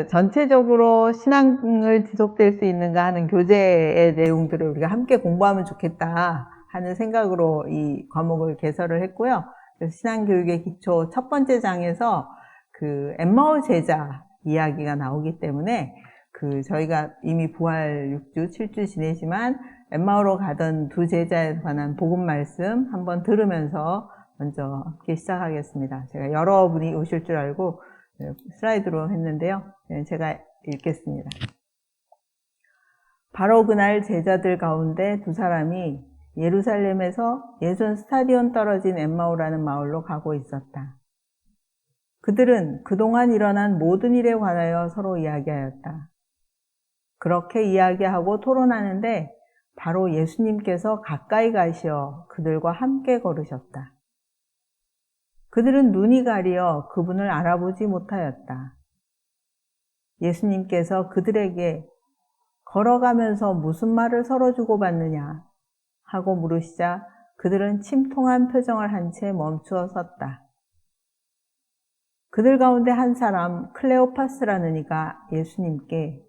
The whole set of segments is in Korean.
전체적으로 신앙을 지속될 수 있는가 하는 교재의 내용들을 우리가 함께 공부하면 좋겠다 하는 생각으로 이 과목을 개설을 했고요. 그래서 신앙교육의 기초 첫 번째 장에서 엠마오 제자 이야기가 나오기 때문에 저희가 이미 부활 6주, 7주 지내지만 엠마오로 가던 두 제자에 관한 복음 말씀 한번 들으면서 먼저 함께 시작하겠습니다. 제가 여러분이 오실 줄 알고 슬라이드로 했는데요. 제가 읽겠습니다. 바로 그날 제자들 가운데 두 사람이 예루살렘에서 예전 스타디온 떨어진 엠마오라는 마을로 가고 있었다. 그들은 그동안 일어난 모든 일에 관하여 서로 이야기하였다. 그렇게 이야기하고 토론하는데 바로 예수님께서 가까이 가시어 그들과 함께 걸으셨다. 그들은 눈이 가리어 그분을 알아보지 못하였다. 예수님께서 그들에게 걸어가면서 무슨 말을 서로 주고받느냐 하고 물으시자 그들은 침통한 표정을 한 채 멈추어 섰다. 그들 가운데 한 사람 클레오파스라는 이가 예수님께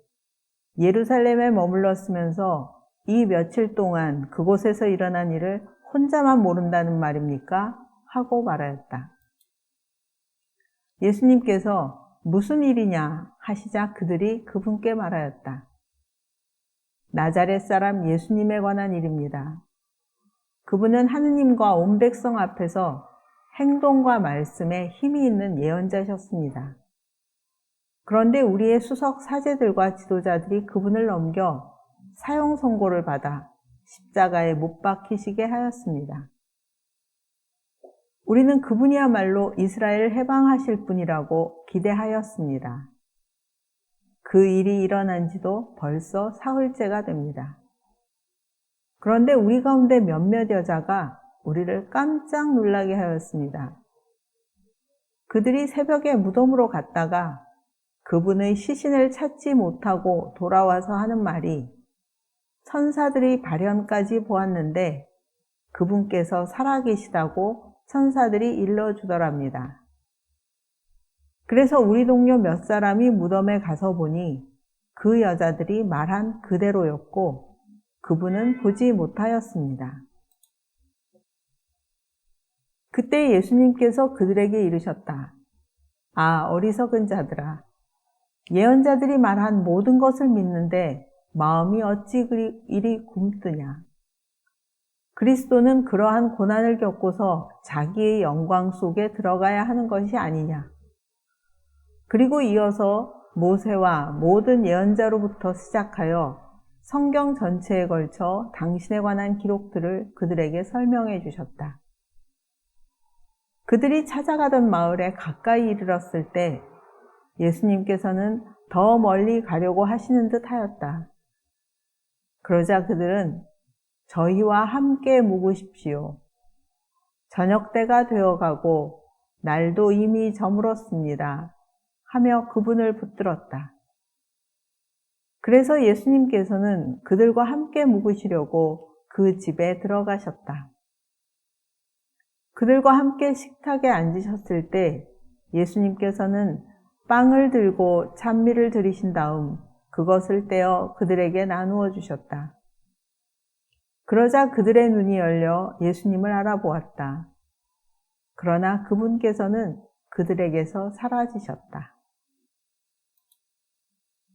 예루살렘에 머물렀으면서 이 며칠 동안 그곳에서 일어난 일을 혼자만 모른다는 말입니까? 하고 말하였다. 예수님께서 무슨 일이냐 하시자 그들이 그분께 말하였다. 나자렛 사람 예수님에 관한 일입니다. 그분은 하느님과 온 백성 앞에서 행동과 말씀에 힘이 있는 예언자셨습니다. 그런데 우리의 수석 사제들과 지도자들이 그분을 넘겨 사형 선고를 받아 십자가에 못 박히시게 하였습니다. 우리는 그분이야말로 이스라엘을 해방하실 분이라고 기대하였습니다. 그 일이 일어난 지도 벌써 사흘째가 됩니다. 그런데 우리 가운데 몇몇 여자가 우리를 깜짝 놀라게 하였습니다. 그들이 새벽에 무덤으로 갔다가 그분의 시신을 찾지 못하고 돌아와서 하는 말이 천사들이 발현까지 보았는데 그분께서 살아계시다고 천사들이 일러주더랍니다. 그래서 우리 동료 몇 사람이 무덤에 가서 보니 그 여자들이 말한 그대로였고 그분은 보지 못하였습니다. 그때 예수님께서 그들에게 이르셨다. 아, 어리석은 자들아. 예언자들이 말한 모든 것을 믿는데 마음이 어찌 이리 굼뜨냐. 그리스도는 그러한 고난을 겪고서 자기의 영광 속에 들어가야 하는 것이 아니냐. 그리고 이어서 모세와 모든 예언자로부터 시작하여 성경 전체에 걸쳐 당신에 관한 기록들을 그들에게 설명해 주셨다. 그들이 찾아가던 마을에 가까이 이르렀을 때 예수님께서는 더 멀리 가려고 하시는 듯 하였다. 그러자 그들은 저희와 함께 묵으십시오. 저녁 때가 되어가고 날도 이미 저물었습니다. 하며 그분을 붙들었다. 그래서 예수님께서는 그들과 함께 묵으시려고 그 집에 들어가셨다. 그들과 함께 식탁에 앉으셨을 때 예수님께서는 빵을 들고 찬미를 드리신 다음 그것을 떼어 그들에게 나누어 주셨다. 그러자 그들의 눈이 열려 예수님을 알아보았다. 그러나 그분께서는 그들에게서 사라지셨다.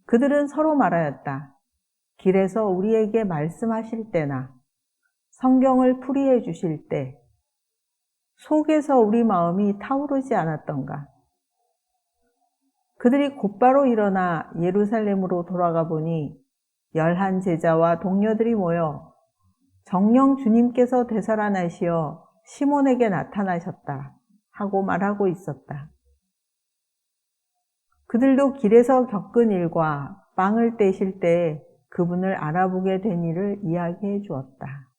그들은 서로 말하였다. 길에서 우리에게 말씀하실 때나 성경을 풀이해 주실 때 속에서 우리 마음이 타오르지 않았던가. 그들이 곧바로 일어나 예루살렘으로 돌아가 보니 11 제자와 동료들이 모여 정녕 주님께서 되살아나시어 시몬에게 나타나셨다 하고 말하고 있었다. 그들도 길에서 겪은 일과 빵을 떼실 때 그분을 알아보게 된 일을 이야기해 주었다.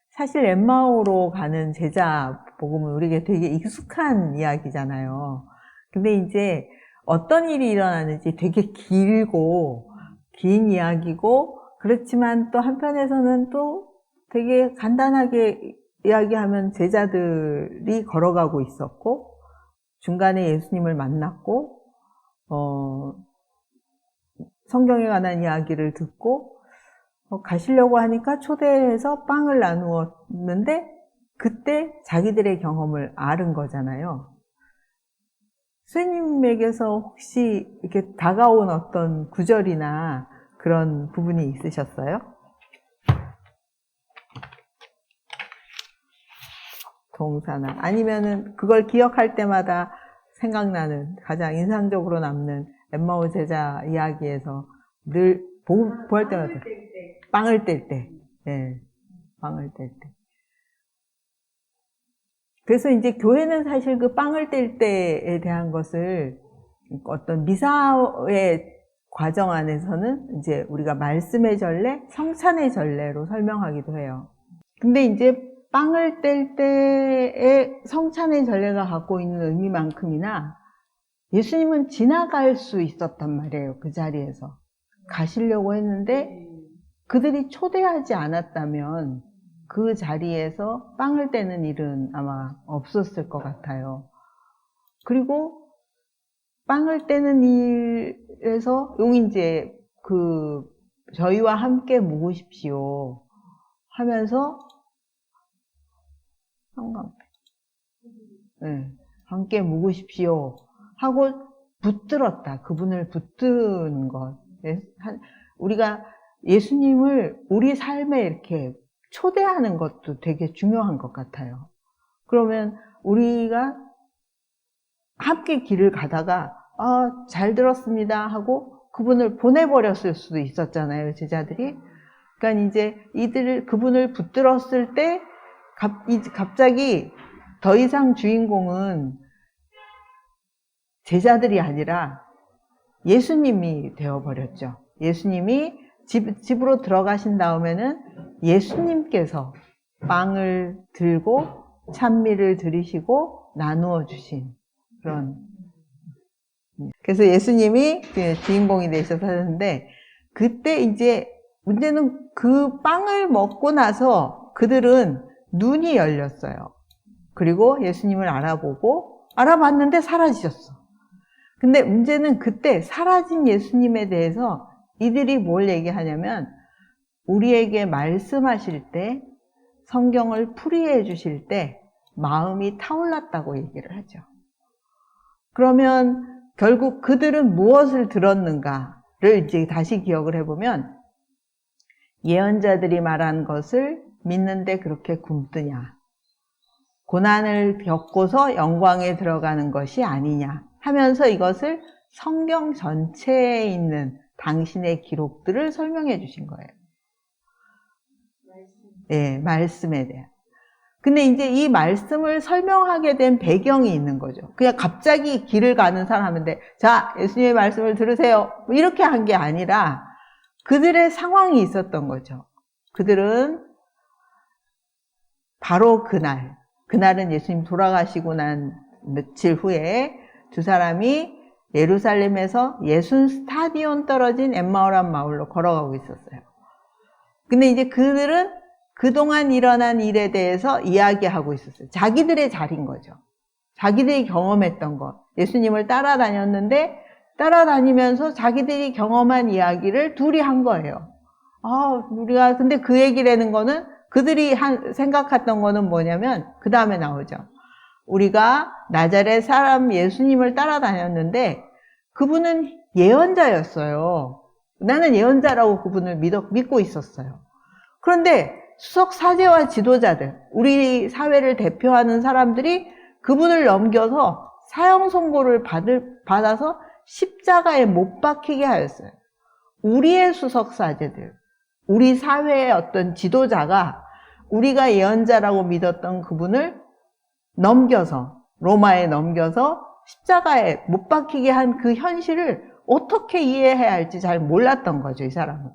사실 엠마오로 가는 제자 복음은 우리에게 되게 익숙한 이야기잖아요. 근데 이제 어떤 일이 일어나는지 되게 길고 긴 이야기고 그렇지만 또 한편에서는 또 되게 간단하게 이야기하면 제자들이 걸어가고 있었고, 중간에 예수님을 만났고, 성경에 관한 이야기를 듣고, 가시려고 하니까 초대해서 빵을 나누었는데, 그때 자기들의 경험을 앓은 거잖아요. 스님에게서 혹시 이렇게 다가온 어떤 구절이나 그런 부분이 있으셨어요? 동사나 아니면은 그걸 기억할 때마다 생각나는 가장 인상적으로 남는 엠마오 제자 이야기에서 늘 보할 때마다 빵을 뗄 때, 예, 빵을 뗄 때. 그래서 이제 교회는 사실 그 빵을 뗄 때에 대한 것을 어떤 미사의 과정 안에서는 이제 우리가 말씀의 전례, 성찬의 전례로 설명하기도 해요. 근데 이제 빵을 뗄 때의 성찬의 전례가 갖고 있는 의미만큼이나 예수님은 지나갈 수 있었단 말이에요. 그 자리에서. 가시려고 했는데 그들이 초대하지 않았다면 그 자리에서 빵을 떼는 일은 아마 없었을 것 같아요. 그리고 빵을 떼는 일에서 여기 이제 저희와 함께 묵으십시오 하면서 네, 함께 묵으십시오 하고 붙들었다. 그분을 붙드는 것. 우리가 예수님을 우리 삶에 이렇게 초대하는 것도 되게 중요한 것 같아요. 그러면 우리가 함께 길을 가다가 잘 들었습니다 하고 그분을 보내버렸을 수도 있었잖아요, 제자들이. 그러니까 이제 그분을 붙들었을 때 갑자기 더 이상 주인공은 제자들이 아니라 예수님이 되어버렸죠. 예수님이 집으로 들어가신 다음에는 예수님께서 빵을 들고 찬미를 드리시고 나누어 주신 그런. 그래서 예수님이 주인공이 되셔서 하는데, 그때 이제 문제는 그 빵을 먹고 나서 그들은 눈이 열렸어요. 그리고 예수님을 알아봤는데 사라지셨어. 근데 문제는 그때 사라진 예수님에 대해서 이들이 뭘 얘기하냐면, 우리에게 말씀하실 때, 성경을 풀이해 주실 때 마음이 타올랐다고 얘기를 하죠. 그러면 결국 그들은 무엇을 들었는가를 이제 다시 기억을 해보면, 예언자들이 말한 것을 믿는데 그렇게 굼뜨냐, 고난을 겪고서 영광에 들어가는 것이 아니냐 하면서 이것을 성경 전체에 있는 당신의 기록들을 설명해 주신 거예요. 네, 말씀에 대한. 근데 이제 이 말씀을 설명하게 된 배경이 있는 거죠. 그냥 갑자기 길을 가는 사람인데, 자, 예수님의 말씀을 들으세요, 이렇게 한 게 아니라 그들의 상황이 있었던 거죠. 그들은 바로 그날은 예수님 돌아가시고 난 며칠 후에 두 사람이 예루살렘에서 60스타디온 떨어진 엠마오란 마을로 걸어가고 있었어요. 근데 이제 그들은 그동안 일어난 일에 대해서 이야기하고 있었어요. 자기들의 자리인 거죠. 자기들이 경험했던 것. 예수님을 따라다녔는데 따라다니면서 자기들이 경험한 이야기를 둘이 한 거예요. 우리가 근데 그 얘기라는 거는 그들이 생각했던 거는 뭐냐면 그 다음에 나오죠. 우리가 나자렛 사람 예수님을 따라다녔는데 그분은 예언자였어요. 나는 예언자라고 그분을 믿고 있었어요. 그런데 수석 사제와 지도자들, 우리 사회를 대표하는 사람들이 그분을 넘겨서 사형 선고를 받아서 십자가에 못 박히게 하였어요. 우리의 수석 사제들, 우리 사회의 어떤 지도자가 우리가 예언자라고 믿었던 그분을 로마에 넘겨서 십자가에 못 박히게 한 그 현실을 어떻게 이해해야 할지 잘 몰랐던 거죠, 이 사람은.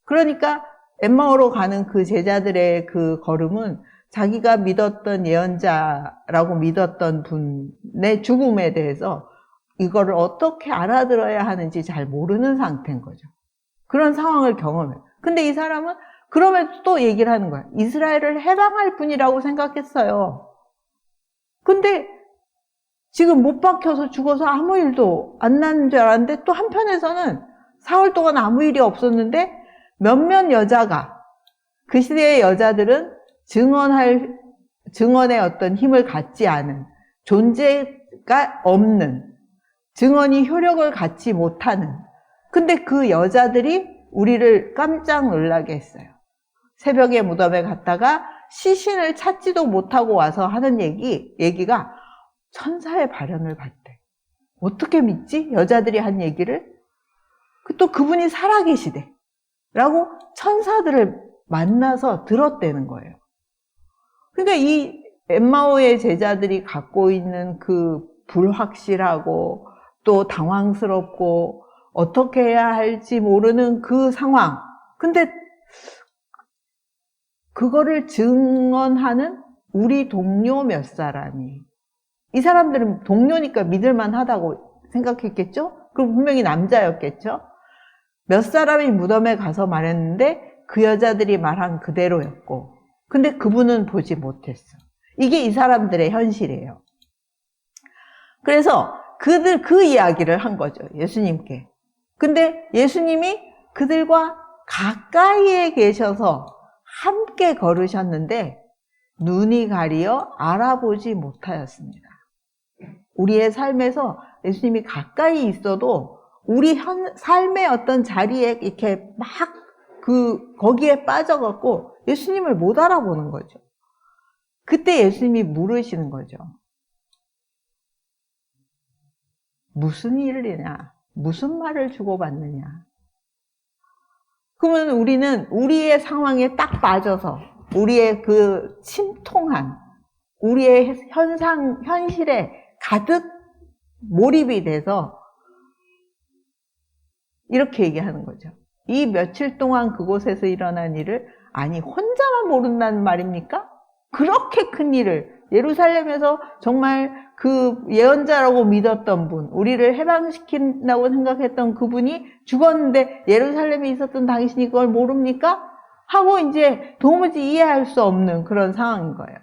그러니까 엠마오로 가는 그 제자들의 그 걸음은 자기가 믿었던 예언자라고 믿었던 분의 죽음에 대해서 이거를 어떻게 알아들어야 하는지 잘 모르는 상태인 거죠. 그런 상황을 경험해요. 근데 이 사람은 그러면 또 얘기를 하는 거야. 이스라엘을 해방할 뿐이라고 생각했어요. 근데 지금 못 박혀서 죽어서 아무 일도 안 나는 줄 알았는데, 또 한편에서는 사흘 동안 아무 일이 없었는데 몇몇 여자가, 그 시대의 여자들은 증언의 어떤 힘을 갖지 않은, 존재가 없는, 증언이 효력을 갖지 못하는, 근데 그 여자들이 우리를 깜짝 놀라게 했어요. 새벽에 무덤에 갔다가 시신을 찾지도 못하고 와서 하는 얘기가 천사의 발현을 봤대. 어떻게 믿지? 여자들이 한 얘기를? 또 그분이 살아계시대. 라고 천사들을 만나서 들었다는 거예요. 그러니까 이 엠마오의 제자들이 갖고 있는 그 불확실하고 또 당황스럽고 어떻게 해야 할지 모르는 그 상황. 근데 그거를 증언하는 우리 동료 몇 사람이, 이 사람들은 동료니까 믿을만 하다고 생각했겠죠? 그럼 분명히 남자였겠죠? 몇 사람이 무덤에 가서 말했는데 그 여자들이 말한 그대로였고, 근데 그분은 보지 못했어. 이게 이 사람들의 현실이에요. 그래서 그 이야기를 한 거죠, 예수님께. 근데 예수님이 그들과 가까이에 계셔서 함께 걸으셨는데 눈이 가리어 알아보지 못하였습니다. 우리의 삶에서 예수님이 가까이 있어도 우리 삶의 어떤 자리에 이렇게 막 거기에 빠져갖고 예수님을 못 알아보는 거죠. 그때 예수님이 물으시는 거죠. 무슨 일이냐? 무슨 말을 주고받느냐? 그러면 우리는 우리의 상황에 딱 빠져서 우리의 그 침통한 우리의 현실에 가득 몰입이 돼서 이렇게 얘기하는 거죠. 이 며칠 동안 그곳에서 일어난 일을 아니 혼자만 모른다는 말입니까? 그렇게 큰 일을 예루살렘에서 정말 그 예언자라고 믿었던 분, 우리를 해방시킨다고 생각했던 그분이 죽었는데 예루살렘에 있었던 당신이 그걸 모릅니까? 하고 이제 도무지 이해할 수 없는 그런 상황인 거예요.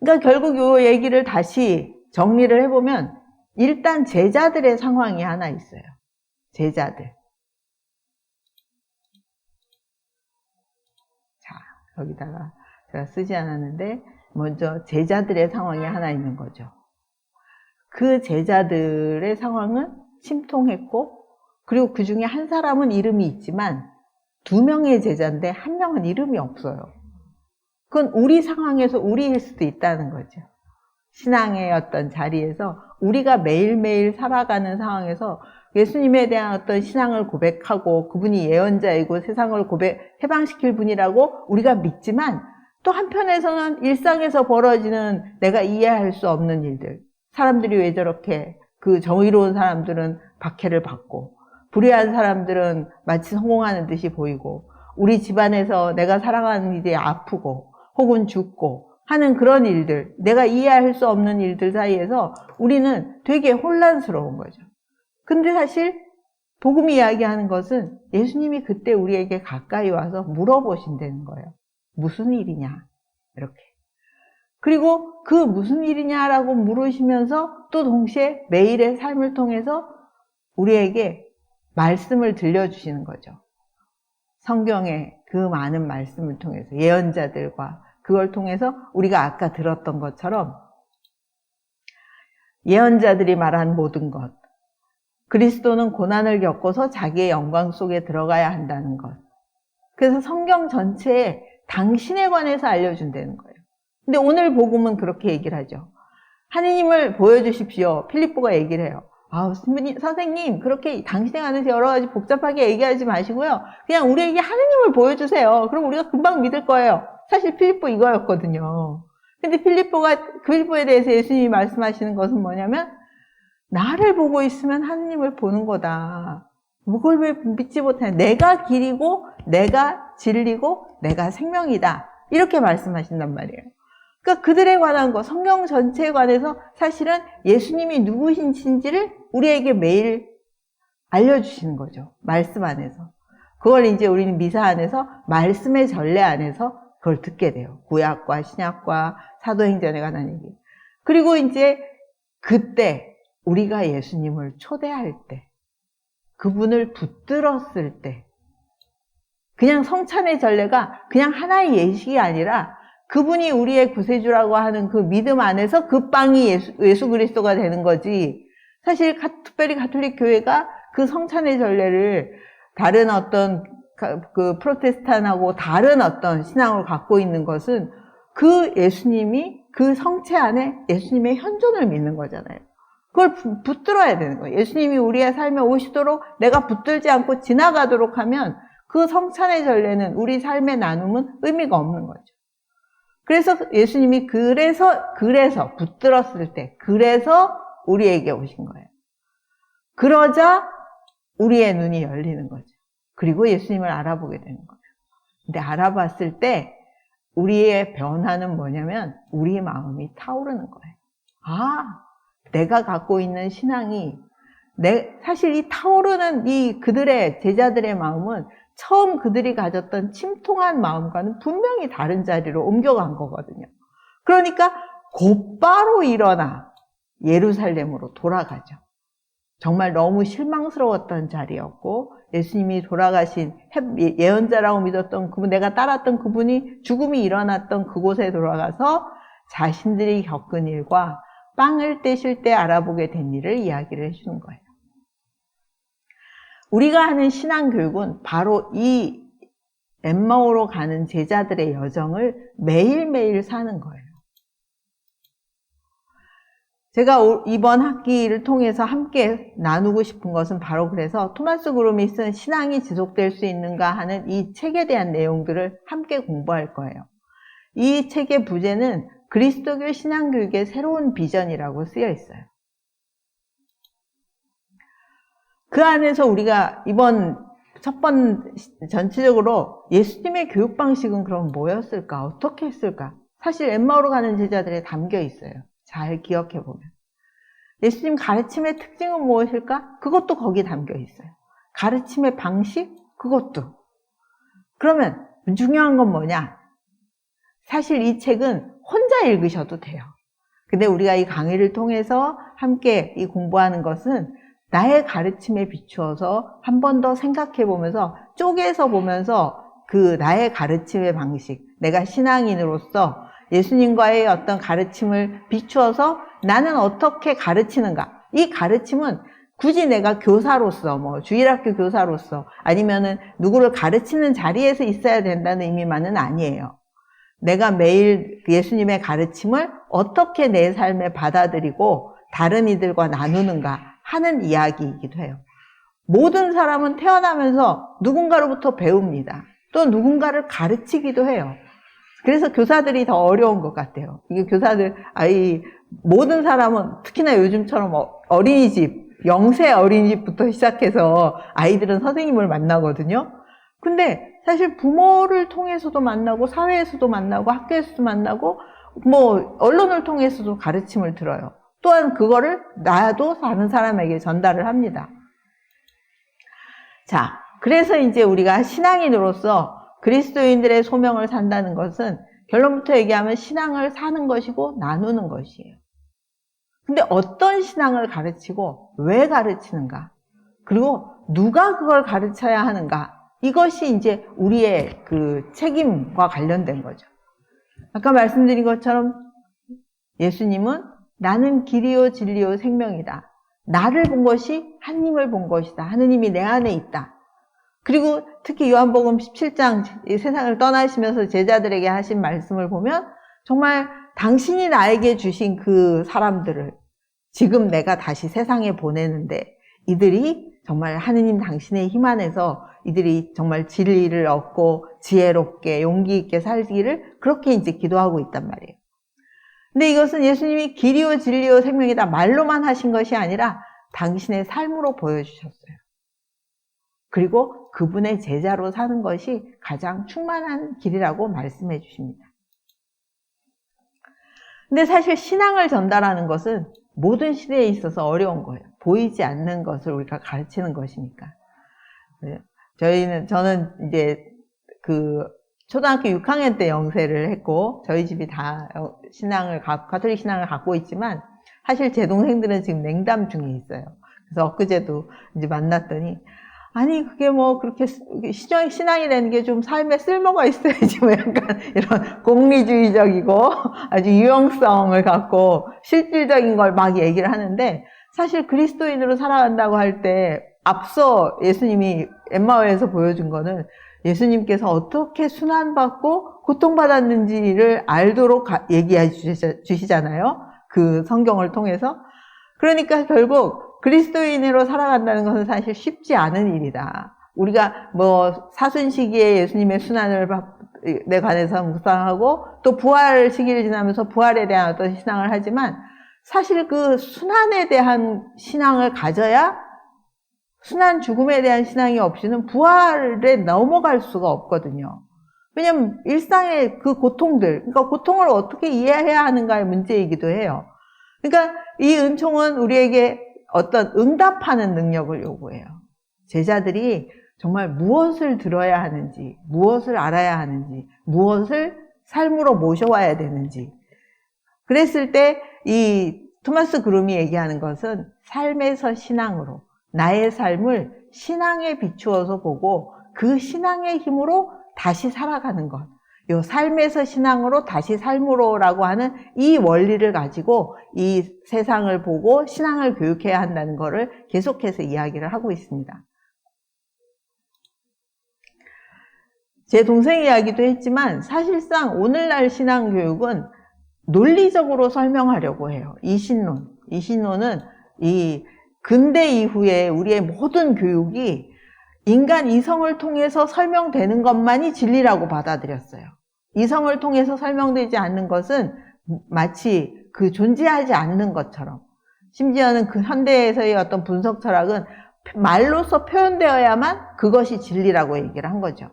그러니까 결국 이 얘기를 다시 정리를 해보면 일단 제자들의 상황이 하나 있어요. 제자들. 자, 여기다가 제가 쓰지 않았는데 먼저 제자들의 상황이 하나 있는 거죠. 그 제자들의 상황은 침통했고, 그리고 그 중에 한 사람은 이름이 있지만 2명의 제자인데 1명은 이름이 없어요. 그건 우리 상황에서 우리일 수도 있다는 거죠. 신앙의 어떤 자리에서 우리가 매일매일 살아가는 상황에서 예수님에 대한 어떤 신앙을 고백하고 그분이 예언자이고 세상을 해방시킬 분이라고 우리가 믿지만, 또 한편에서는 일상에서 벌어지는 내가 이해할 수 없는 일들, 사람들이 왜 저렇게, 그 정의로운 사람들은 박해를 받고 불의한 사람들은 마치 성공하는 듯이 보이고, 우리 집안에서 내가 사랑하는 일이 아프고 혹은 죽고 하는 그런 일들, 내가 이해할 수 없는 일들 사이에서 우리는 되게 혼란스러운 거죠. 근데 사실 복음이 이야기하는 것은 예수님이 그때 우리에게 가까이 와서 물어보신다는 거예요. 무슨 일이냐? 이렇게. 그리고 그 무슨 일이냐라고 물으시면서 또 동시에 매일의 삶을 통해서 우리에게 말씀을 들려주시는 거죠. 성경의 그 많은 말씀을 통해서, 예언자들과 그걸 통해서 우리가 아까 들었던 것처럼 예언자들이 말한 모든 것, 그리스도는 고난을 겪어서 자기의 영광 속에 들어가야 한다는 것, 그래서 성경 전체에 당신에 관해서 알려준다는 거예요. 근데 오늘 복음은 그렇게 얘기를 하죠. 하느님을 보여주십시오. 필립보가 얘기를 해요. 선생님, 그렇게 당신에 관해서 여러 가지 복잡하게 얘기하지 마시고요. 그냥 우리에게 하느님을 보여주세요. 그럼 우리가 금방 믿을 거예요. 사실 필립보 이거였거든요. 근데 필립보에 대해서 예수님이 말씀하시는 것은 뭐냐면, 나를 보고 있으면 하느님을 보는 거다. 그걸 왜 믿지 못하냐. 내가 길이고, 내가 진리고, 내가 생명이다. 이렇게 말씀하신단 말이에요. 그러니까 그들에 관한 거, 성경 전체에 관해서 사실은 예수님이 누구신지를 우리에게 매일 알려주시는 거죠. 말씀 안에서. 그걸 이제 우리는 미사 안에서 말씀의 전례 안에서 그걸 듣게 돼요. 구약과 신약과 사도행전에 관한 얘기. 그리고 이제 그때 우리가 예수님을 초대할 때, 그분을 붙들었을 때, 그냥 성찬의 전례가 그냥 하나의 예식이 아니라 그분이 우리의 구세주라고 하는 그 믿음 안에서 그 빵이 예수 그리스도가 되는 거지. 사실 특별히 가톨릭 교회가 그 성찬의 전례를 다른 어떤 그 프로테스탄하고 다른 어떤 신앙을 갖고 있는 것은 그 예수님이 그 성체 안에 예수님의 현존을 믿는 거잖아요. 그걸 붙들어야 되는 거예요. 예수님이 우리의 삶에 오시도록 내가 붙들지 않고 지나가도록 하면 그 성찬의 전례는 우리 삶의 나눔은 의미가 없는 거죠. 그래서 예수님이 그래서 붙들었을 때 그래서 우리에게 오신 거예요. 그러자 우리의 눈이 열리는 거죠. 그리고 예수님을 알아보게 되는 거예요. 근데 알아봤을 때 우리의 변화는 뭐냐면 우리 마음이 타오르는 거예요. 아, 내가 갖고 있는 신앙이 사실 이 타오르는 이 그들의 제자들의 마음은 처음 그들이 가졌던 침통한 마음과는 분명히 다른 자리로 옮겨간 거거든요. 그러니까 곧바로 일어나 예루살렘으로 돌아가죠. 정말 너무 실망스러웠던 자리였고 예수님이 돌아가신 예언자라고 믿었던 그분, 내가 따랐던 그분이 죽음이 일어났던 그곳에 돌아가서 자신들이 겪은 일과 빵을 떼실 때 알아보게 된 일을 이야기를 해주는 거예요. 우리가 하는 신앙교육은 바로 이 엠마오로 가는 제자들의 여정을 매일매일 사는 거예요. 제가 이번 학기를 통해서 함께 나누고 싶은 것은 바로 그래서 토마스 그롬이 쓴 신앙이 지속될 수 있는가 하는 이 책에 대한 내용들을 함께 공부할 거예요. 이 책의 부제는 그리스도교 신앙교육의 새로운 비전이라고 쓰여 있어요. 그 안에서 우리가 이번 첫 번 전체적으로 예수님의 교육 방식은 그럼 뭐였을까? 어떻게 했을까? 사실 엠마오로 가는 제자들에 담겨 있어요. 잘 기억해 보면. 예수님 가르침의 특징은 무엇일까? 그것도 거기 담겨 있어요. 가르침의 방식? 그것도. 그러면 중요한 건 뭐냐? 사실 이 책은 혼자 읽으셔도 돼요. 근데 우리가 이 강의를 통해서 함께 이 공부하는 것은 나의 가르침에 비추어서 한 번 더 생각해 보면서 쪼개서 보면서 그 나의 가르침의 방식, 내가 신앙인으로서 예수님과의 어떤 가르침을 비추어서 나는 어떻게 가르치는가. 이 가르침은 굳이 내가 교사로서, 주일학교 교사로서 아니면은 누구를 가르치는 자리에서 있어야 된다는 의미만은 아니에요. 내가 매일 예수님의 가르침을 어떻게 내 삶에 받아들이고 다른 이들과 나누는가 하는 이야기이기도 해요. 모든 사람은 태어나면서 누군가로부터 배웁니다. 또 누군가를 가르치기도 해요. 그래서 교사들이 더 어려운 것 같아요. 이게 교사들, 모든 사람은 특히나 요즘처럼 어린이집, 영세 어린이집부터 시작해서 아이들은 선생님을 만나거든요. 근데 사실 부모를 통해서도 만나고 사회에서도 만나고 학교에서도 만나고 언론을 통해서도 가르침을 들어요. 또한 그거를 나도 다른 사람에게 전달을 합니다. 자, 그래서 이제 우리가 신앙인으로서 그리스도인들의 소명을 산다는 것은 결론부터 얘기하면 신앙을 사는 것이고 나누는 것이에요. 근데 어떤 신앙을 가르치고 왜 가르치는가? 그리고 누가 그걸 가르쳐야 하는가? 이것이 이제 우리의 그 책임과 관련된 거죠. 아까 말씀드린 것처럼 예수님은 나는 길이요 진리요 생명이다. 나를 본 것이 하나님을 본 것이다. 하느님이 내 안에 있다. 그리고 특히 요한복음 17장 세상을 떠나시면서 제자들에게 하신 말씀을 보면 정말 당신이 나에게 주신 그 사람들을 지금 내가 다시 세상에 보내는데 이들이 정말 하느님 당신의 힘 안에서 이들이 정말 진리를 얻고 지혜롭게 용기 있게 살기를 그렇게 이제 기도하고 있단 말이에요. 근데 이것은 예수님이 길이요 진리요 생명이다 말로만 하신 것이 아니라 당신의 삶으로 보여주셨어요. 그리고 그분의 제자로 사는 것이 가장 충만한 길이라고 말씀해 주십니다. 근데 사실 신앙을 전달하는 것은 모든 시대에 있어서 어려운 거예요. 보이지 않는 것을 우리가 가르치는 것이니까. 저는 이제 초등학교 6학년 때 영세를 했고, 저희 집이 다 가톨릭 신앙을 갖고 있지만, 사실 제 동생들은 지금 냉담 중에 있어요. 그래서 엊그제도 이제 만났더니, 아니, 그게 뭐, 그렇게, 신앙이라는 게 좀 삶에 쓸모가 있어야지, 뭐 약간 이런功利주의적이고, 아주 유용성을 갖고, 실질적인 걸 막 얘기를 하는데, 사실 그리스도인으로 살아간다고 할 때, 앞서 예수님이 엠마오에서 보여준 거는, 예수님께서 어떻게 순환받고 고통받았는지를 알도록 얘기해 주시잖아요. 그 성경을 통해서. 그러니까 결국 그리스도인으로 살아간다는 것은 사실 쉽지 않은 일이다. 우리가 뭐 사순 시기에 예수님의 순환을 내 관해서 묵상하고 또 부활 시기를 지나면서 부활에 대한 어떤 신앙을 하지만 사실 그 순환에 대한 신앙을 가져야 순환 죽음에 대한 신앙이 없이는 부활에 넘어갈 수가 없거든요. 왜냐면 일상의 그 고통들, 그러니까 고통을 어떻게 이해해야 하는가의 문제이기도 해요. 그러니까 이 은총은 우리에게 어떤 응답하는 능력을 요구해요. 제자들이 정말 무엇을 들어야 하는지, 무엇을 알아야 하는지, 무엇을 삶으로 모셔와야 되는지. 그랬을 때 이 토마스 그룸이 얘기하는 것은 삶에서 신앙으로, 나의 삶을 신앙에 비추어서 보고 그 신앙의 힘으로 다시 살아가는 것. 이 삶에서 신앙으로 다시 삶으로라고 하는 이 원리를 가지고 이 세상을 보고 신앙을 교육해야 한다는 것을 계속해서 이야기를 하고 있습니다. 제 동생 이야기도 했지만 사실상 오늘날 신앙 교육은 논리적으로 설명하려고 해요. 이신론은 이 근대 이후에 우리의 모든 교육이 인간 이성을 통해서 설명되는 것만이 진리라고 받아들였어요. 이성을 통해서 설명되지 않는 것은 마치 그 존재하지 않는 것처럼, 심지어는 그 현대에서의 어떤 분석 철학은 말로서 표현되어야만 그것이 진리라고 얘기를 한 거죠.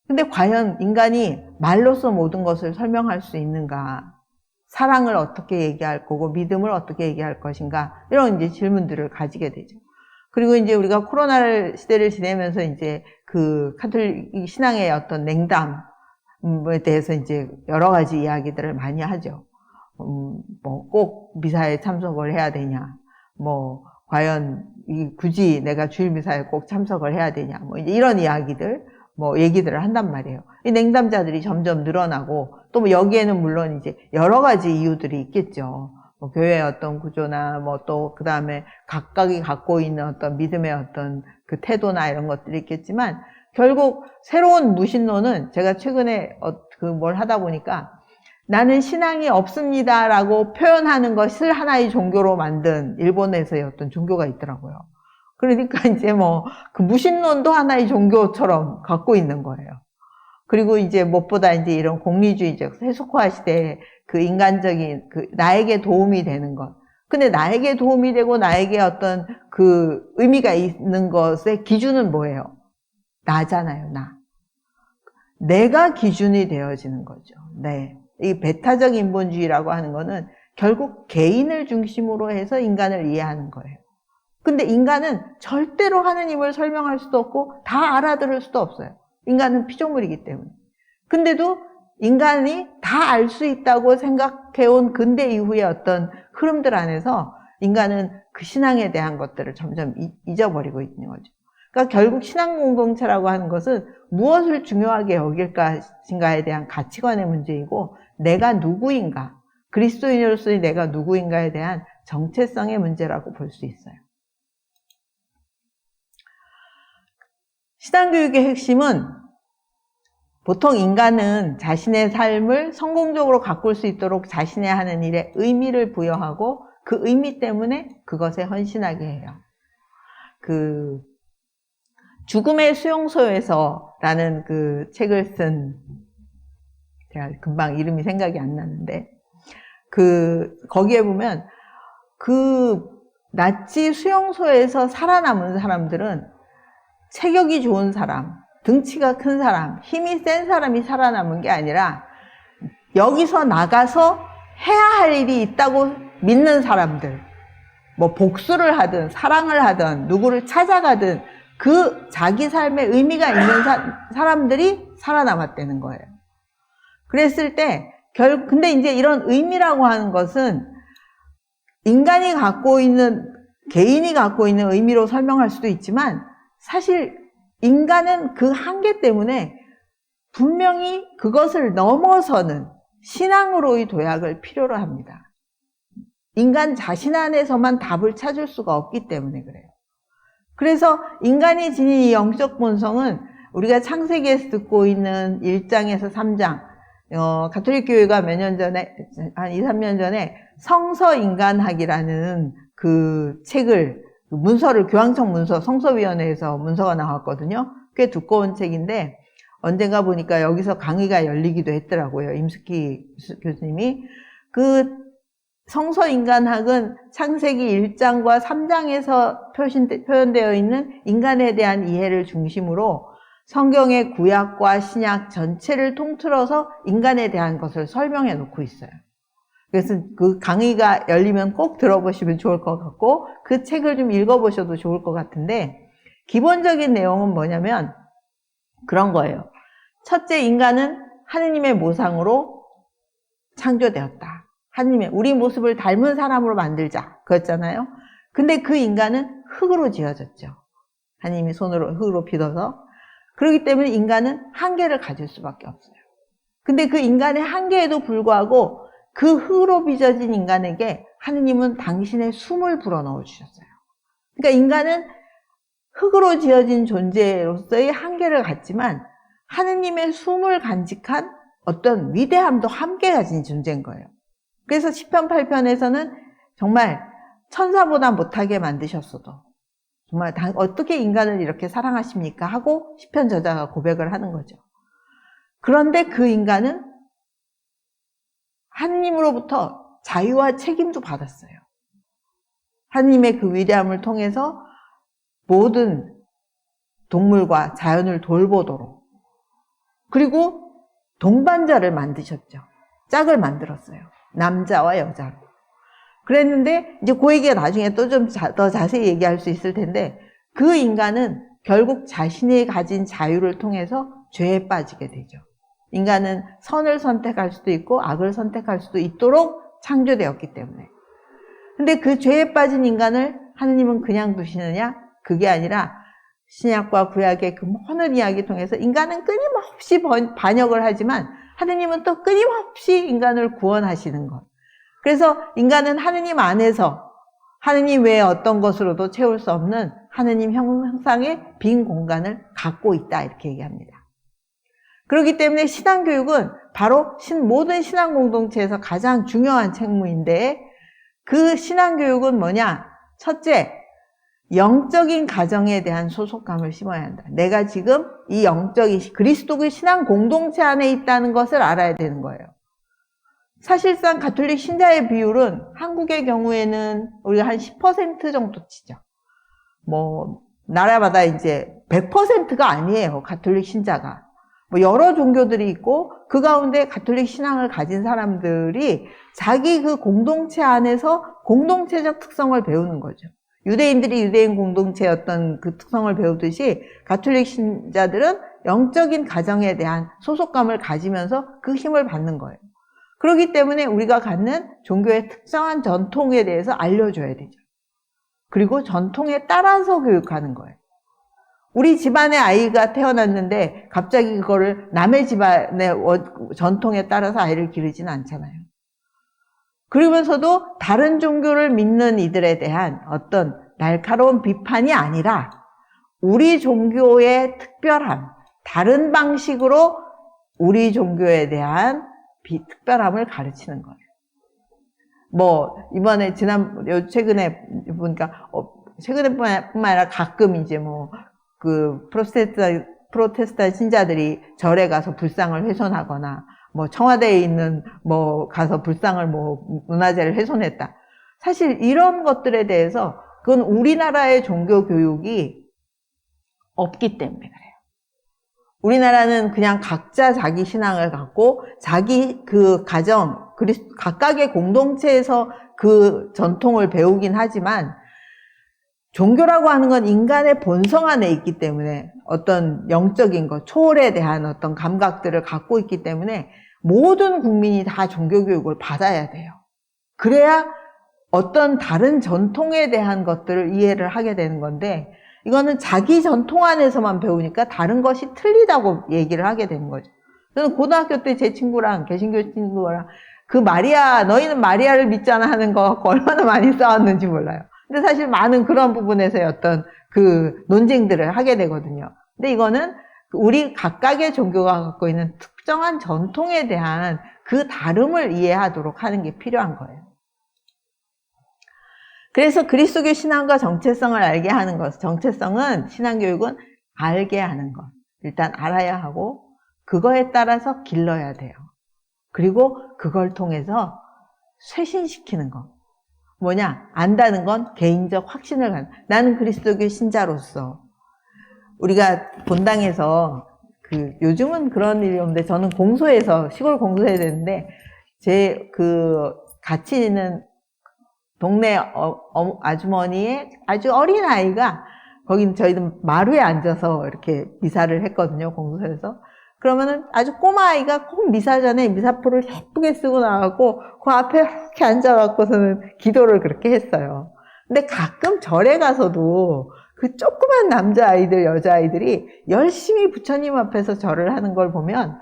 근데 과연 인간이 말로서 모든 것을 설명할 수 있는가? 사랑을 어떻게 얘기할 거고 믿음을 어떻게 얘기할 것인가? 이런 이제 질문들을 가지게 되죠. 그리고 이제 우리가 코로나 시대를 지내면서 이제 그 카톨릭 신앙의 어떤 냉담에 대해서 이제 여러 가지 이야기들을 많이 하죠. 뭐 꼭 미사에 참석을 해야 되냐? 뭐 과연 굳이 내가 주일 미사에 꼭 참석을 해야 되냐? 뭐 이제 이런 이야기들, 뭐 얘기들을 한단 말이에요. 이 냉담자들이 점점 늘어나고 또 뭐 여기에는 물론 이제 여러 가지 이유들이 있겠죠. 뭐 교회의 어떤 구조나 뭐 또 그 다음에 각각이 갖고 있는 어떤 믿음의 어떤 그 태도나 이런 것들이 있겠지만 결국 새로운 무신론은 제가 최근에 뭘 하다 보니까 나는 신앙이 없습니다라고 표현하는 것을 하나의 종교로 만든 일본에서의 어떤 종교가 있더라고요. 그러니까 이제 뭐 그 무신론도 하나의 종교처럼 갖고 있는 거예요. 그리고 이제 무엇보다 이제 이런功利주의적 세속화 시대에 그 인간적인 그 나에게 도움이 되는 것. 근데 나에게 도움이 되고 나에게 어떤 그 의미가 있는 것의 기준은 뭐예요? 나잖아요, 나. 내가 기준이 되어지는 거죠. 네. 이 배타적 인본주의라고 하는 거는 결국 개인을 중심으로 해서 인간을 이해하는 거예요. 근데 인간은 절대로 하느님을 설명할 수도 없고 다 알아들을 수도 없어요. 인간은 피조물이기 때문에. 근데도 인간이 다 알 수 있다고 생각해온 근대 이후의 어떤 흐름들 안에서 인간은 그 신앙에 대한 것들을 점점 잊어버리고 있는 거죠. 그러니까 결국 신앙 공동체라고 하는 것은 무엇을 중요하게 여길 것인가에 대한 가치관의 문제이고 내가 누구인가, 그리스도인으로서의 내가 누구인가에 대한 정체성의 문제라고 볼 수 있어요. 신앙교육의 핵심은 보통 인간은 자신의 삶을 성공적으로 가꿀 수 있도록 자신의 하는 일에 의미를 부여하고 그 의미 때문에 그것에 헌신하게 해요. 그 죽음의 수용소에서라는 그 책을 쓴, 제가 금방 이름이 생각이 안 나는데, 거기에 보면 그 나치 수용소에서 살아남은 사람들은 체격이 좋은 사람, 등치가 큰 사람, 힘이 센 사람이 살아남은 게 아니라 여기서 나가서 해야 할 일이 있다고 믿는 사람들, 뭐 복수를 하든 사랑을 하든 누구를 찾아가든 그 자기 삶에 의미가 있는 사람들이 살아남았다는 거예요. 그랬을 때 근데 이제 이런 의미라고 하는 것은 인간이 갖고 있는, 개인이 갖고 있는 의미로 설명할 수도 있지만 사실 인간은 그 한계 때문에 분명히 그것을 넘어서는 신앙으로의 도약을 필요로 합니다. 인간 자신 안에서만 답을 찾을 수가 없기 때문에 그래요. 그래서 인간이 지닌 이 영적 본성은 우리가 창세기에서 듣고 있는 1장에서 3장, 가톨릭 교회가 몇 년 전에, 한 2, 3년 전에 성서인간학이라는 그 책을, 문서를, 교황청 문서, 성서위원회에서 문서가 나왔거든요. 꽤 두꺼운 책인데, 언젠가 보니까 여기서 강의가 열리기도 했더라고요. 임숙희 교수님이. 그 성서인간학은 창세기 1장과 3장에서 표현되어 있는 인간에 대한 이해를 중심으로 성경의 구약과 신약 전체를 통틀어서 인간에 대한 것을 설명해 놓고 있어요. 그래서 그 강의가 열리면 꼭 들어보시면 좋을 것 같고 그 책을 좀 읽어보셔도 좋을 것 같은데 기본적인 내용은 뭐냐면 그런 거예요. 첫째, 인간은 하느님의 모상으로 창조되었다. 하느님의 우리 모습을 닮은 사람으로 만들자 그랬잖아요. 근데 그 인간은 흙으로 지어졌죠. 하느님이 손으로 흙으로 빚어서. 그렇기 때문에 인간은 한계를 가질 수밖에 없어요. 근데 그 인간의 한계에도 불구하고 그 흙으로 빚어진 인간에게 하느님은 당신의 숨을 불어넣어 주셨어요. 그러니까 인간은 흙으로 지어진 존재로서의 한계를 갖지만 하느님의 숨을 간직한 어떤 위대함도 함께 가진 존재인 거예요. 그래서 시편 8편에서는 정말 천사보다 못하게 만드셨어도 정말 어떻게 인간을 이렇게 사랑하십니까? 하고 시편 저자가 고백을 하는 거죠. 그런데 그 인간은 하느님으로부터 자유와 책임도 받았어요. 하느님의 그 위대함을 통해서 모든 동물과 자연을 돌보도록 그리고 동반자를 만드셨죠. 짝을 만들었어요. 남자와 여자로. 그랬는데 이제 그 얘기가 나중에 또 좀 더 자세히 얘기할 수 있을 텐데 그 인간은 결국 자신이 가진 자유를 통해서 죄에 빠지게 되죠. 인간은 선을 선택할 수도 있고 악을 선택할 수도 있도록 창조되었기 때문에. 근데 그 죄에 빠진 인간을 하느님은 그냥 두시느냐? 그게 아니라 신약과 구약의 그 많은 이야기 통해서 인간은 끊임없이 반역을 하지만 하느님은 또 끊임없이 인간을 구원하시는 것. 그래서 인간은 하느님 안에서 하느님 외에 어떤 것으로도 채울 수 없는 하느님 형상의 빈 공간을 갖고 있다 이렇게 얘기합니다. 그렇기 때문에 신앙교육은 바로 모든 신앙 공동체에서 가장 중요한 책무인데 그 신앙교육은 뭐냐? 첫째, 영적인 가정에 대한 소속감을 심어야 한다. 내가 지금 이 영적인 그리스도의 신앙 공동체 안에 있다는 것을 알아야 되는 거예요. 사실상 가톨릭 신자의 비율은 한국의 경우에는 우리가 한 10% 정도 치죠. 뭐 나라마다 이제 100%가 아니에요. 가톨릭 신자가. 뭐 여러 종교들이 있고 그 가운데 가톨릭 신앙을 가진 사람들이 자기 그 공동체 안에서 공동체적 특성을 배우는 거죠. 유대인들이 유대인 공동체의 어떤 그 특성을 배우듯이 가톨릭 신자들은 영적인 가정에 대한 소속감을 가지면서 그 힘을 받는 거예요. 그렇기 때문에 우리가 갖는 종교의 특정한 전통에 대해서 알려줘야 되죠. 그리고 전통에 따라서 교육하는 거예요. 우리 집안의 아이가 태어났는데 갑자기 그거를 남의 집안의 전통에 따라서 아이를 기르지는 않잖아요. 그러면서도 다른 종교를 믿는 이들에 대한 어떤 날카로운 비판이 아니라 우리 종교의 특별함, 다른 방식으로 우리 종교에 대한 특별함을 가르치는 거예요. 뭐 이번에 최근에 보니까 최근에뿐만 아니라 가끔 이제 뭐 그 프로테스탄 신자들이 절에 가서 불상을 훼손하거나 뭐 청와대에 있는 뭐 가서 불상을 뭐 문화재를 훼손했다. 사실 이런 것들에 대해서 그건 우리나라의 종교 교육이 없기 때문에 그래요. 우리나라는 그냥 각자 자기 신앙을 갖고 자기 그 가정, 각각의 공동체에서 그 전통을 배우긴 하지만 종교라고 하는 건 인간의 본성 안에 있기 때문에 어떤 영적인 것, 초월에 대한 어떤 감각들을 갖고 있기 때문에 모든 국민이 다 종교 교육을 받아야 돼요. 그래야 어떤 다른 전통에 대한 것들을 이해를 하게 되는 건데, 이거는 자기 전통 안에서만 배우니까 다른 것이 틀리다고 얘기를 하게 되는 거죠. 저는 고등학교 때 제 친구랑, 개신교 친구랑 그 마리아, 너희는 마리아를 믿잖아 하는 거 갖고 얼마나 많이 싸웠는지 몰라요. 근데 사실 많은 그런 부분에서의 어떤 그 논쟁들을 하게 되거든요. 근데 이거는 우리 각각의 종교가 갖고 있는 특정한 전통에 대한 그 다름을 이해하도록 하는 게 필요한 거예요. 그래서 그리스도교 신앙과 정체성을 알게 하는 것, 정체성은 신앙교육은 알게 하는 것. 일단 알아야 하고 그거에 따라서 길러야 돼요. 그리고 그걸 통해서 쇄신시키는 것. 뭐냐? 안다는 건 개인적 확신을 갖는. 나는 그리스도교 신자로서 우리가 본당에서 요즘은 그런 일이 없는데 저는 공소에서 시골 공소해야 되는데 제 같이 있는 동네 아주머니의 아주 어린 아이가 거긴 저희는 마루에 앉아서 이렇게 미사를 했거든요, 공소에서. 그러면은 아주 꼬마 아이가 꼭 미사 전에 미사포를 예쁘게 쓰고 나가고 그 앞에 이렇게 앉아갖고서는 기도를 그렇게 했어요. 근데 가끔 절에 가서도 그 조그만 남자아이들, 여자아이들이 열심히 부처님 앞에서 절을 하는 걸 보면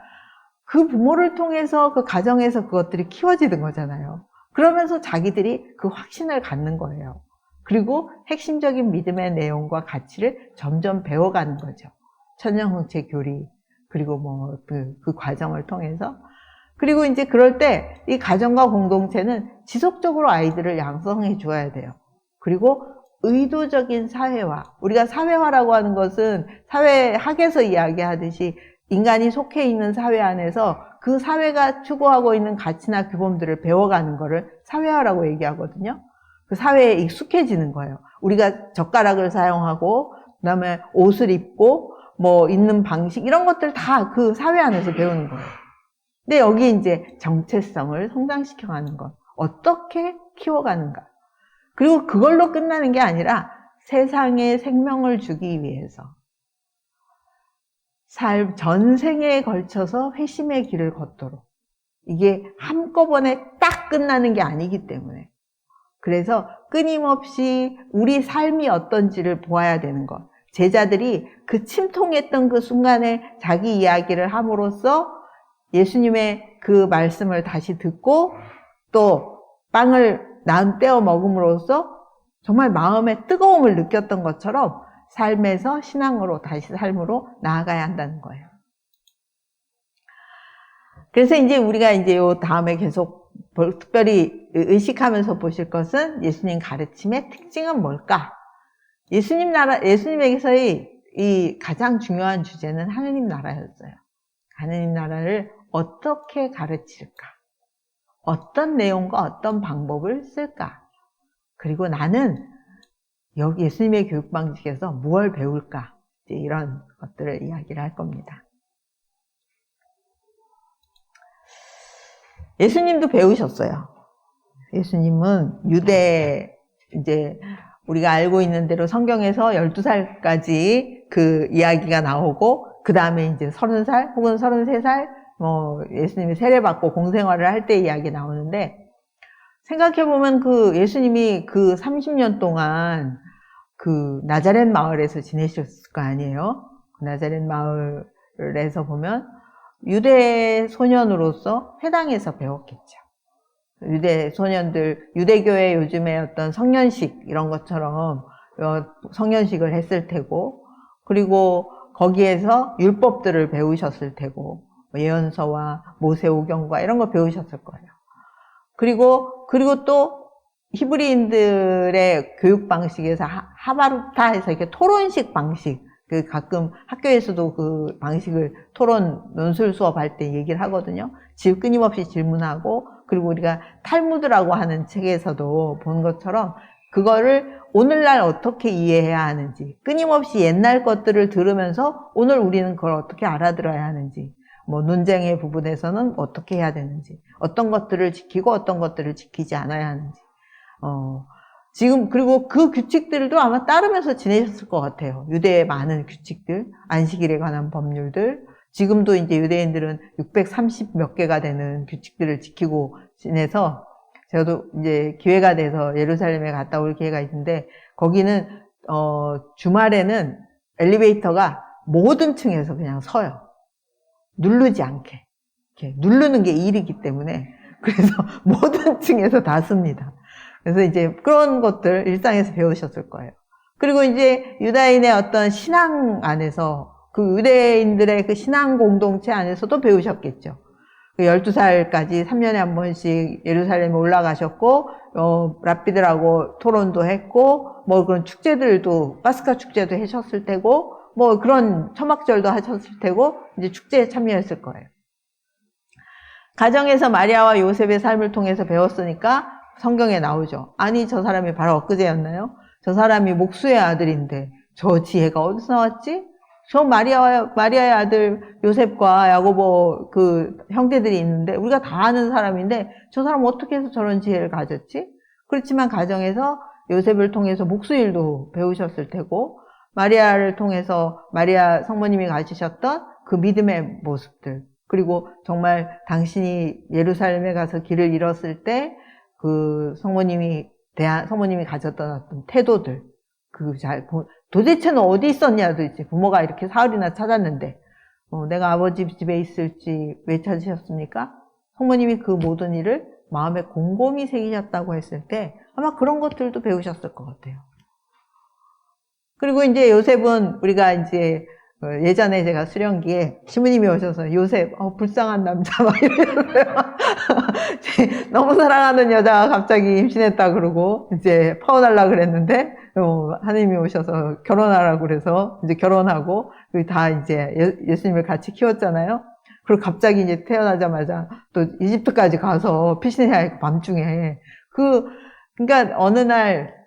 그 부모를 통해서 그 가정에서 그것들이 키워지는 거잖아요. 그러면서 자기들이 그 확신을 갖는 거예요. 그리고 핵심적인 믿음의 내용과 가치를 점점 배워가는 거죠. 천년홍채 교리, 그리고 그 과정을 통해서. 그리고 이제 그럴 때 이 가정과 공동체는 지속적으로 아이들을 양성해 주어야 돼요. 그리고 의도적인 사회화. 우리가 사회화라고 하는 것은 사회학에서 이야기하듯이 인간이 속해 있는 사회 안에서 그 사회가 추구하고 있는 가치나 규범들을 배워가는 거를 사회화라고 얘기하거든요. 그 사회에 익숙해지는 거예요. 우리가 젓가락을 사용하고, 그 다음에 옷을 입고, 있는 방식, 이런 것들 다 그 사회 안에서 배우는 거예요. 근데 여기 이제 정체성을 성장시켜가는 것. 어떻게 키워가는가. 그리고 그걸로 끝나는 게 아니라 세상에 생명을 주기 위해서 전생에 걸쳐서 회심의 길을 걷도록. 이게 한꺼번에 딱 끝나는 게 아니기 때문에. 그래서 끊임없이 우리 삶이 어떤지를 보아야 되는 것. 제자들이 그 침통했던 그 순간에 자기 이야기를 함으로써 예수님의 그 말씀을 다시 듣고 또 빵을 떼어 먹음으로써 정말 마음의 뜨거움을 느꼈던 것처럼 삶에서 신앙으로 다시 삶으로 나아가야 한다는 거예요. 그래서 이제 우리가 이제 요 다음에 계속 특별히 의식하면서 보실 것은 예수님 가르침의 특징은 뭘까? 예수님에게서의 이 가장 중요한 주제는 하느님 나라였어요. 하느님 나라를 어떻게 가르칠까? 어떤 내용과 어떤 방법을 쓸까? 그리고 나는 여기 예수님의 교육 방식에서 무엇을 배울까? 이제 이런 것들을 이야기를 할 겁니다. 예수님도 배우셨어요. 예수님은 이제 우리가 알고 있는 대로 성경에서 12살까지 그 이야기가 나오고 그 다음에 이제 30살 혹은 33살 예수님이 세례받고 공생활을 할 때 이야기 나오는데 생각해보면 그 예수님이 그 30년 동안 그 나자렛 마을에서 지내셨을 거 아니에요? 그 나자렛 마을에서 보면 유대 소년으로서 회당에서 배웠겠죠. 유대 소년들, 유대교의 요즘에 어떤 성년식 이런 것처럼 성년식을 했을 테고, 그리고 거기에서 율법들을 배우셨을 테고, 예언서와 모세오경과 이런 거 배우셨을 거예요. 그리고 또 히브리인들의 교육 방식에서 하바루타에서 이렇게 토론식 방식, 가끔 학교에서도 그 방식을 토론 논술 수업할 때 얘기를 하거든요. 끊임없이 질문하고, 그리고 우리가 탈무드라고 하는 책에서도 본 것처럼 그거를 오늘날 어떻게 이해해야 하는지, 끊임없이 옛날 것들을 들으면서 오늘 우리는 그걸 어떻게 알아들어야 하는지, 논쟁의 부분에서는 어떻게 해야 되는지, 어떤 것들을 지키고 어떤 것들을 지키지 않아야 하는지, 지금, 그리고 그 규칙들도 아마 따르면서 지내셨을 것 같아요. 유대의 많은 규칙들, 안식일에 관한 법률들. 지금도 이제 유대인들은 630 몇 개가 되는 규칙들을 지키고 지내서, 저도 이제 기회가 돼서 예루살렘에 갔다 올 기회가 있는데, 거기는, 주말에는 엘리베이터가 모든 층에서 그냥 서요. 누르지 않게. 이렇게 누르는 게 일이기 때문에. 그래서 모든 층에서 다 씁니다. 그래서 이제 그런 것들 일상에서 배우셨을 거예요. 그리고 이제 유다인의 어떤 신앙 안에서 그 유대인들의 그 신앙 공동체 안에서도 배우셨겠죠. 12살까지 3년에 한 번씩 예루살렘에 올라가셨고, 랍비들하고 토론도 했고, 뭐 그런 축제들도, 파스카 축제도 하셨을 테고, 뭐 그런 초막절도 하셨을 테고, 이제 축제에 참여했을 거예요. 가정에서 마리아와 요셉의 삶을 통해서 배웠으니까 성경에 나오죠. 아니, 저 사람이 바로 엊그제였나요? 저 사람이 목수의 아들인데 저 지혜가 어디서 나왔지? 저 마리아의 아들 요셉과 야고보 그 형제들이 있는데 우리가 다 아는 사람인데 저 사람 어떻게 해서 저런 지혜를 가졌지? 그렇지만 가정에서 요셉을 통해서 목수일도 배우셨을 테고, 마리아를 통해서 마리아 성모님이 가지셨던 그 믿음의 모습들, 그리고 정말 당신이 예루살렘에 가서 길을 잃었을 때 그 성모님이 가졌던 어떤 태도들, 도대체는 어디 있었냐 도대체. 부모가 이렇게 사흘이나 찾았는데 내가 아버지 집에 있을지 왜 찾으셨습니까? 성모님이 그 모든 일을 마음에 곰곰이 새기셨다고 했을 때 아마 그런 것들도 배우셨을 것 같아요. 그리고 이제 요셉은 우리가 이제 예전에 제가 수련기에 시부님이 오셔서 요셉, 불쌍한 남자 막 이러면서요. 너무 사랑하는 여자가 갑자기 임신했다 그러고 이제 파워달라 그랬는데 하느님이 오셔서 결혼하라고 그래서 이제 결혼하고 다 이제 예수님을 같이 키웠잖아요. 그리고 갑자기 이제 태어나자마자 또 이집트까지 가서 피신해야 했고 밤중에 그러니까 어느 날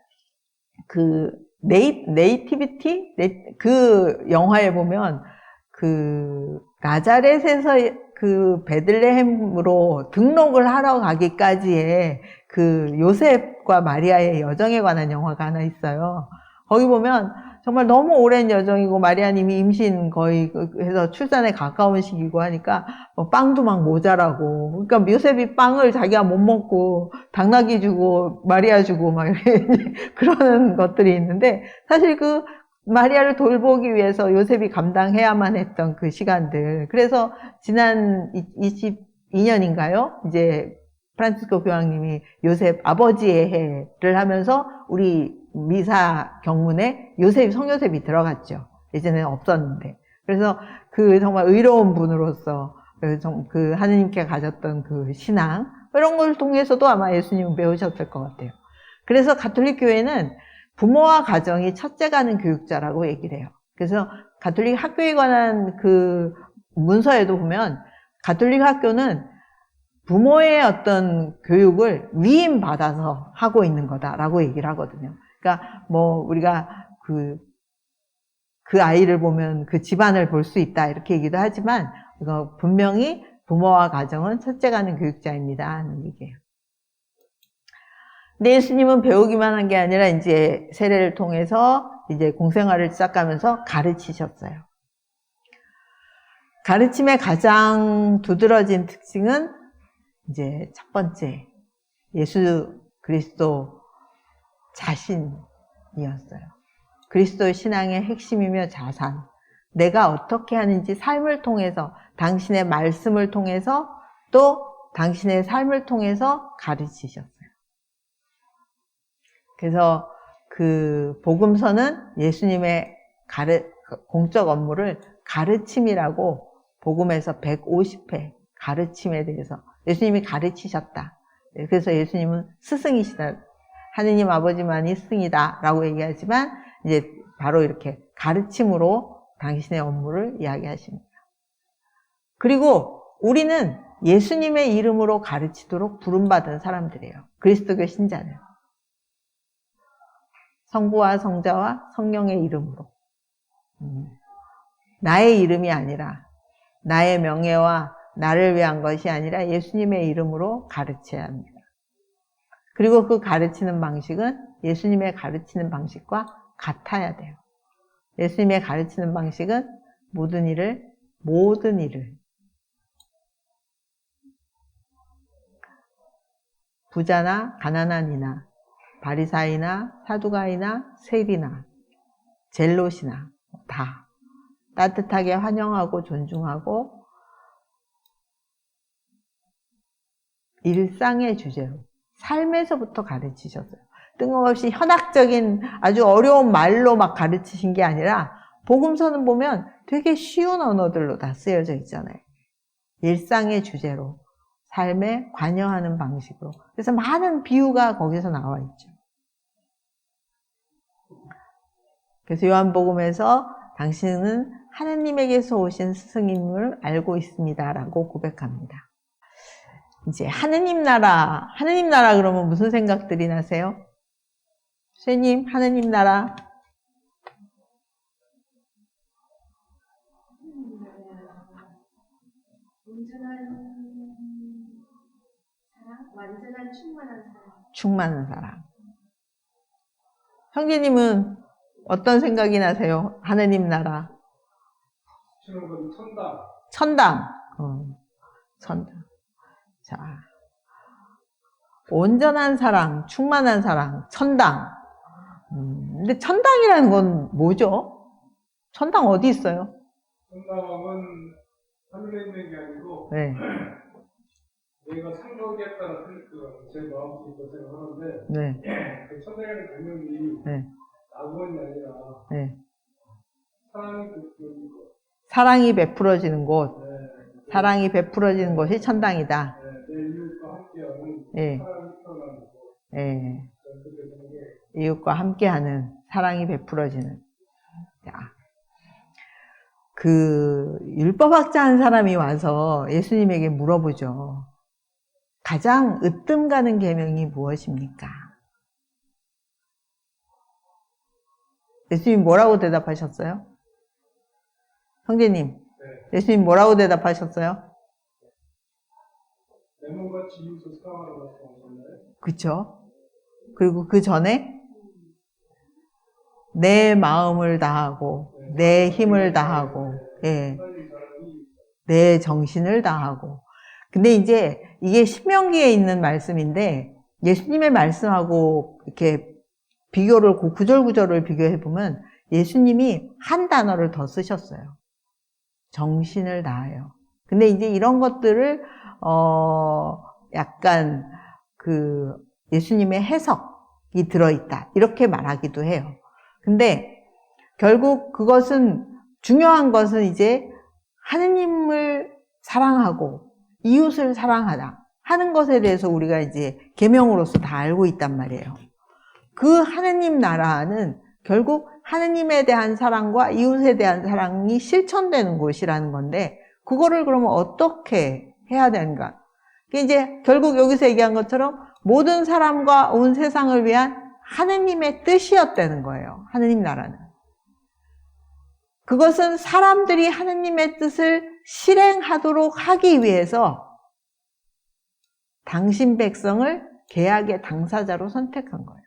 그 네이티비티? 그 영화에 보면 그 나자렛에서 그 베들레헴으로 등록을 하러 가기까지의 그 요셉과 마리아의 여정에 관한 영화가 하나 있어요. 거기 보면 정말 너무 오랜 여정이고 마리아님이 임신 거의 해서 출산에 가까운 시기고 하니까 빵도 막 모자라고, 그러니까 요셉이 빵을 자기가 못 먹고 당나귀 주고 마리아 주고 막 이렇게 그러는 것들이 있는데, 사실 그 마리아를 돌보기 위해서 요셉이 감당해야만 했던 그 시간들. 그래서 지난 22년인가요? 이제 프란치스코 교황님이 요셉 아버지의 해를 하면서 우리 미사 경문에 성요셉이 들어갔죠. 예전에는 없었는데. 그래서 그 정말 의로운 분으로서 그 하느님께 가졌던 그 신앙, 이런 걸 통해서도 아마 예수님은 배우셨을 것 같아요. 그래서 가톨릭 교회는 부모와 가정이 첫째가 하는 교육자라고 얘기를 해요. 그래서 가톨릭 학교에 관한 그 문서에도 보면 가톨릭 학교는 부모의 어떤 교육을 위임받아서 하고 있는 거다라고 얘기를 하거든요. 그러니까 뭐 우리가 그 아이를 보면 그 집안을 볼 수 있다 이렇게 얘기도 하지만 이거 분명히 부모와 가정은 첫째가 하는 교육자입니다 하는 얘기예요. 근데 예수님은 배우기만 한 게 아니라 이제 세례를 통해서 이제 공생활을 시작하면서 가르치셨어요. 가르침의 가장 두드러진 특징은 이제 첫 번째, 예수 그리스도 자신이었어요. 그리스도 신앙의 핵심이며 자산. 내가 어떻게 하는지 삶을 통해서, 당신의 말씀을 통해서, 또 당신의 삶을 통해서 가르치셨어요. 그래서 그 복음서는 예수님의 공적 업무를 가르침이라고 복음에서 150회 가르침에 대해서 예수님이 가르치셨다. 그래서 예수님은 스승이시다. 하느님 아버지만이 스승이다 라고 얘기하지만 이제 바로 이렇게 가르침으로 당신의 업무를 이야기하십니다. 그리고 우리는 예수님의 이름으로 가르치도록 부름받은 사람들이에요. 그리스도교 신자는. 성부와 성자와 성령의 이름으로. 나의 이름이 아니라, 나의 명예와 나를 위한 것이 아니라 예수님의 이름으로 가르쳐야 합니다. 그리고 그 가르치는 방식은 예수님의 가르치는 방식과 같아야 돼요. 예수님의 가르치는 방식은 모든 일을 부자나 가난한 이나 바리사이나 사두가이나 세리나 젤롯이나 다 따뜻하게 환영하고 존중하고 일상의 주제로 삶에서부터 가르치셨어요. 뜬금없이 현학적인 아주 어려운 말로 막 가르치신 게 아니라 복음서는 보면 되게 쉬운 언어들로 다 쓰여져 있잖아요. 일상의 주제로 삶에 관여하는 방식으로. 그래서 많은 비유가 거기서 나와 있죠. 그래서 요한복음에서 당신은 하느님에게서 오신 스승임을 알고 있습니다 라고 고백합니다. 이제 하느님 나라 그러면 무슨 생각들이 나세요? 선생님, 하느님 나라. 온전한 사랑, 완전한 충만한 사랑. 형제님은 어떤 생각이 나세요? 하느님 나라. 천당. 천당. 자, 온전한 사랑, 충만한 사랑, 천당. 근데 천당이라는 건 뭐죠? 천당 어디 있어요? 천당은 하늘에 있는 게 아니고 네. 내가 상속에 따라 제 마음속으로 생각하는데 네. 그 천당이라는 개념이 네. 낙원이 아니라 네. 사랑이 베풀어지는 것. 사랑이 베풀어지는 곳. 네. 사랑이 베풀어지는 곳이 천당이다. 네. 내 이웃과 함께하는 네. 사랑이 태어나는 곳. 네. 이웃과 함께하는 사랑이 베풀어지는. 자, 그 율법학자 한 사람이 와서 예수님에게 물어보죠. 가장 으뜸 가는 계명이 무엇입니까? 예수님 뭐라고 대답하셨어요? 형제님, 네. 예수님 뭐라고 대답하셨어요? 내 몸같이 이웃을 사랑하라고 말씀하셨나요? 그쵸? 그리고 그 전에 내 마음을 다하고 내 힘을 다하고 예, 내 정신을 다하고. 근데 이제 이게 신명기에 있는 말씀인데 예수님의 말씀하고 이렇게 비교를 구절구절을 비교해 보면 예수님이 한 단어를 더 쓰셨어요. 정신을 다하여. 근데 이제 이런 것들을 약간 그 예수님의 해석이 들어있다 이렇게 말하기도 해요. 근데 결국 그것은 중요한 것은 이제 하느님을 사랑하고 이웃을 사랑하다 하는 것에 대해서 우리가 이제 계명으로서 다 알고 있단 말이에요. 그 하느님 나라는 결국 하느님에 대한 사랑과 이웃에 대한 사랑이 실천되는 곳이라는 건데 그거를 그러면 어떻게 해야 되는가? 이제 결국 여기서 얘기한 것처럼 모든 사람과 온 세상을 위한 하느님의 뜻이었다는 거예요. 하느님 나라는. 그것은 사람들이 하느님의 뜻을 실행하도록 하기 위해서 당신 백성을 계약의 당사자로 선택한 거예요.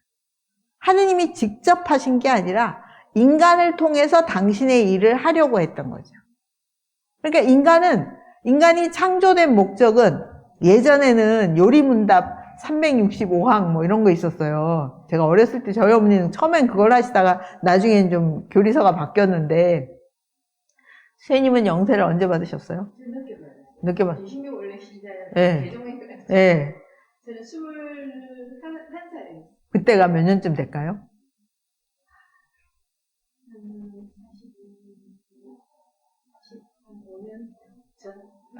하느님이 직접 하신 게 아니라 인간을 통해서 당신의 일을 하려고 했던 거죠. 그러니까 인간이 창조된 목적은 예전에는 요리문답 365항 뭐 이런 거 있었어요. 제가 어렸을 때 저희 어머니는 처음엔 그걸 하시다가 나중엔 좀 교리서가 바뀌었는데 선생님은 영세를 언제 받으셨어요? 늦게 받았어요. 신교 원래 시작 네. 개종했거든요. 네. 저는 21살이에요. 그때가 몇 년쯤 될까요?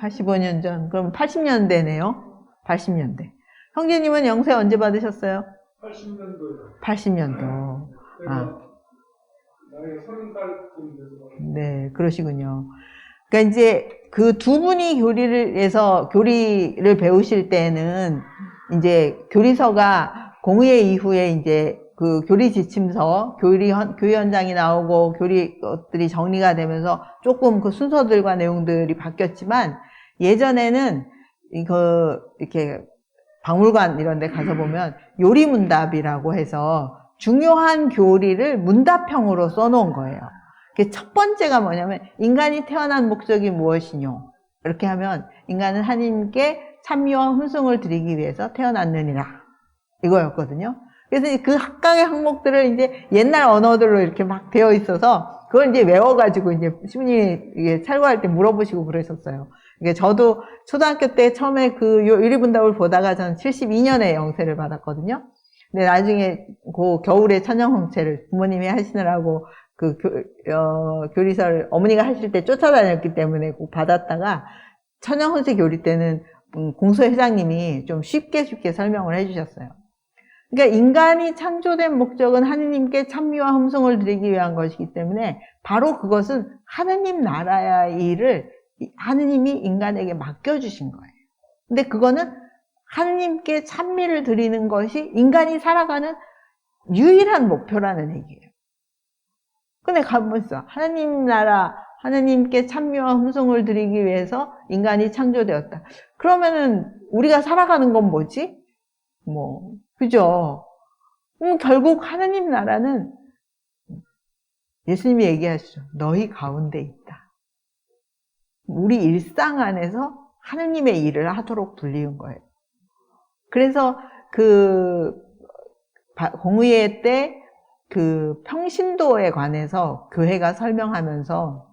85년 전. 그럼 80년대네요. 80년대. 형제님은 영세 언제 받으셨어요? 80년도요. 80년도. 아. 나이가 30살쯤 돼서. 네, 그러시군요. 그러니까 이제 그 두 분이 교리를 배우실 때는 이제 교리서가 공의회 이후에 이제 그 교리 지침서, 교회 현장이 나오고 교리 것들이 정리가 되면서 조금 그 순서들과 내용들이 바뀌었지만 예전에는 이렇게 박물관 이런 데 가서 보면 요리문답이라고 해서 중요한 교리를 문답형으로 써놓은 거예요. 첫 번째가 뭐냐면 인간이 태어난 목적이 무엇이뇨? 이렇게 하면 인간은 하나님께 찬미와 hun숭을 드리기 위해서 태어났느니라 이거였거든요. 그래서 그 각각의 항목들을 이제 옛날 언어들로 이렇게 막 되어 있어서 그걸 이제 외워가지고 이제 시부님이 찰과할 때 물어보시고 그러셨어요. 이게 저도 초등학교 때 처음에 그 요리문답을 보다가 전 72년에 영세를 받았거든요. 근데 나중에 그 겨울에 천연홍채를 부모님이 하시느라고 그 교리서를 어머니가 하실 때 쫓아다녔기 때문에 꼭 받았다가 천연홍채 교리 때는 공소 회장님이 좀 쉽게 설명을 해주셨어요. 그러니까 인간이 창조된 목적은 하느님께 찬미와 hum숭을 드리기 위한 것이기 때문에 바로 그것은 하느님 나라의 일을 하느님이 인간에게 맡겨주신 거예요. 근데 그거는 하느님께 찬미를 드리는 것이 인간이 살아가는 유일한 목표라는 얘기예요. 근데 가만 있어. 하느님 나라, 하느님께 찬미와 hum숭을 드리기 위해서 인간이 창조되었다. 그러면은 우리가 살아가는 건 뭐지? 그죠? 결국 하느님 나라는 예수님이 얘기하시죠. 너희 가운데 있다. 우리 일상 안에서 하느님의 일을 하도록 불리운 거예요. 그래서 공의회 때 평신도에 관해서 교회가 설명하면서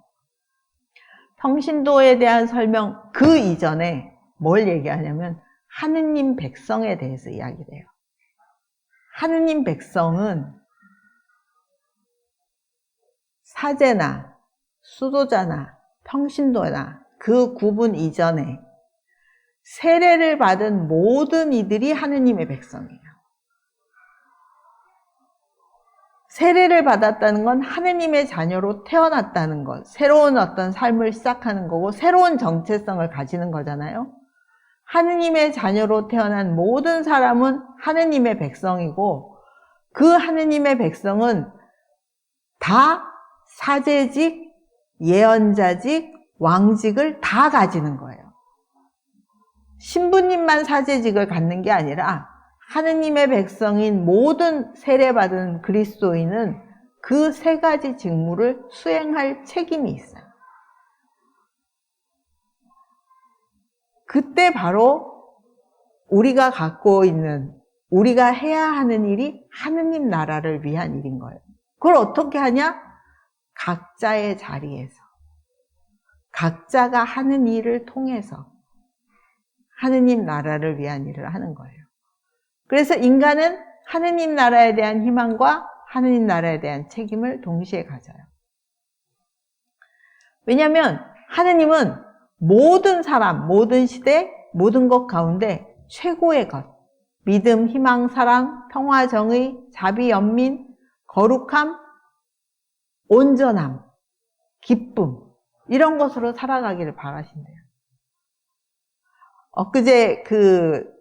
평신도에 대한 설명 그 이전에 뭘 얘기하냐면 하느님 백성에 대해서 이야기를 해요. 하느님 백성은 사제나 수도자나 평신도나 그 구분 이전에 세례를 받은 모든 이들이 하느님의 백성이에요. 세례를 받았다는 건 하느님의 자녀로 태어났다는 것, 새로운 어떤 삶을 시작하는 거고 새로운 정체성을 가지는 거잖아요. 하느님의 자녀로 태어난 모든 사람은 하느님의 백성이고 그 하느님의 백성은 다 사제직, 예언자직, 왕직을 다 가지는 거예요. 신부님만 사제직을 갖는 게 아니라 하느님의 백성인 모든 세례받은 그리스도인은 그 세 가지 직무를 수행할 책임이 있어요. 그때 바로 우리가 갖고 있는, 우리가 해야 하는 일이 하느님 나라를 위한 일인 거예요. 그걸 어떻게 하냐? 각자의 자리에서, 각자가 하는 일을 통해서 하느님 나라를 위한 일을 하는 거예요. 그래서 인간은 하느님 나라에 대한 희망과 하느님 나라에 대한 책임을 동시에 가져요. 왜냐하면 하느님은 모든 사람, 모든 시대, 모든 것 가운데 최고의 것, 믿음, 희망, 사랑, 평화, 정의, 자비, 연민, 거룩함, 온전함, 기쁨 이런 것으로 살아가기를 바라신대요. 엊그제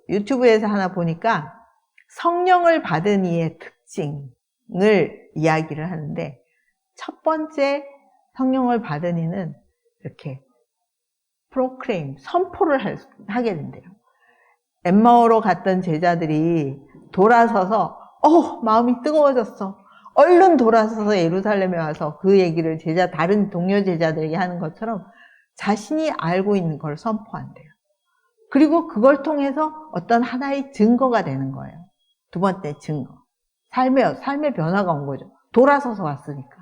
유튜브에서 하나 보니까 성령을 받은 이의 특징을 이야기를 하는데 첫 번째 성령을 받은 이는 이렇게 프로클레임, 선포를 하게 된대요. 엠마오로 갔던 제자들이 돌아서서 마음이 뜨거워졌어. 얼른 돌아서서 예루살렘에 와서 그 얘기를 다른 동료 제자들에게 하는 것처럼 자신이 알고 있는 걸 선포한대요. 그리고 그걸 통해서 어떤 하나의 증거가 되는 거예요. 두 번째 증거. 삶의 변화가 온 거죠. 돌아서서 왔으니까.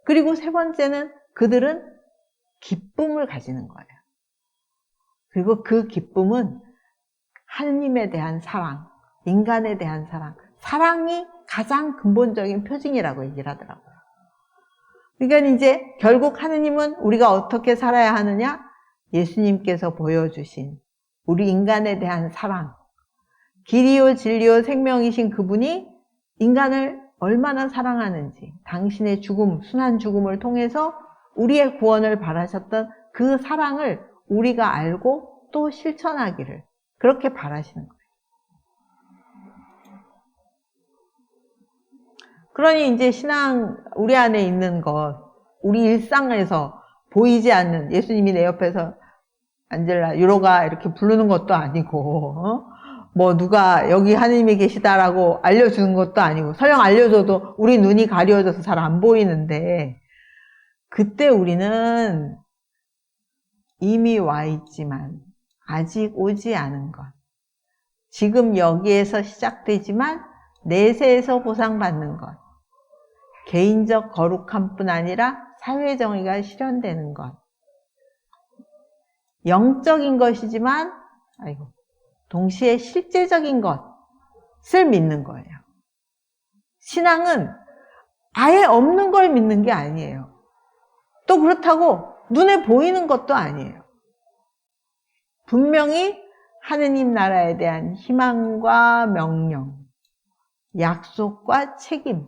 그리고 세 번째는 그들은 기쁨을 가지는 거예요. 그리고 그 기쁨은 하느님에 대한 사랑, 인간에 대한 사랑, 사랑이 가장 근본적인 표징이라고 얘기를 하더라고요. 그러니까 이제 결국 하느님은 우리가 어떻게 살아야 하느냐? 예수님께서 보여주신 우리 인간에 대한 사랑, 길이요 진리요 생명이신 그분이 인간을 얼마나 사랑하는지, 당신의 죽음, 순한 죽음을 통해서 우리의 구원을 바라셨던 그 사랑을 우리가 알고 또 실천하기를 그렇게 바라시는 거예요. 그러니 이제 신앙, 우리 안에 있는 것, 우리 일상에서 보이지 않는, 예수님이 내 옆에서 안젤라, 유로가 이렇게 부르는 것도 아니고, 뭐 누가 여기 하느님이 계시다라고 알려주는 것도 아니고, 설령 알려줘도 우리 눈이 가려져서 잘 안 보이는데, 그때 우리는 이미 와 있지만 아직 오지 않은 것, 지금 여기에서 시작되지만 내세에서 보상받는 것, 개인적 거룩함뿐 아니라 사회정의가 실현되는 것, 영적인 것이지만 동시에 실제적인 것을 믿는 거예요. 신앙은 아예 없는 걸 믿는 게 아니에요. 또 그렇다고 눈에 보이는 것도 아니에요. 분명히 하느님 나라에 대한 희망과 명령, 약속과 책임,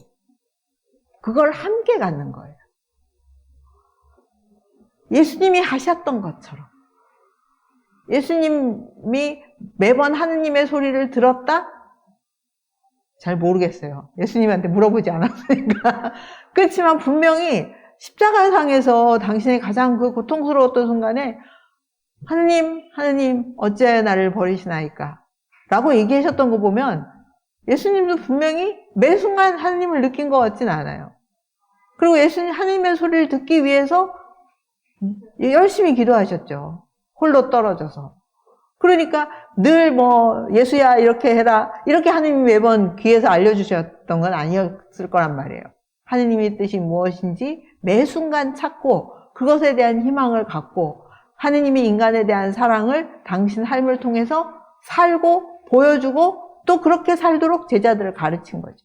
그걸 함께 갖는 거예요. 예수님이 하셨던 것처럼. 예수님이 매번 하느님의 소리를 들었다? 잘 모르겠어요. 예수님한테 물어보지 않았으니까. 그렇지만 분명히 십자가상에서 당신의 가장 그 고통스러웠던 순간에 하느님 어찌하여 나를 버리시나이까? 라고 얘기하셨던 거 보면 예수님도 분명히 매 순간 하느님을 느낀 것 같진 않아요. 그리고 예수님 하느님의 소리를 듣기 위해서 열심히 기도하셨죠. 홀로 떨어져서. 그러니까 늘 뭐 예수야 이렇게 해라 이렇게 하느님이 매번 귀에서 알려주셨던 건 아니었을 거란 말이에요. 하느님의 뜻이 무엇인지 매 순간 찾고 그것에 대한 희망을 갖고 하느님이 인간에 대한 사랑을 당신 삶을 통해서 살고 보여주고 또 그렇게 살도록 제자들을 가르친 거죠.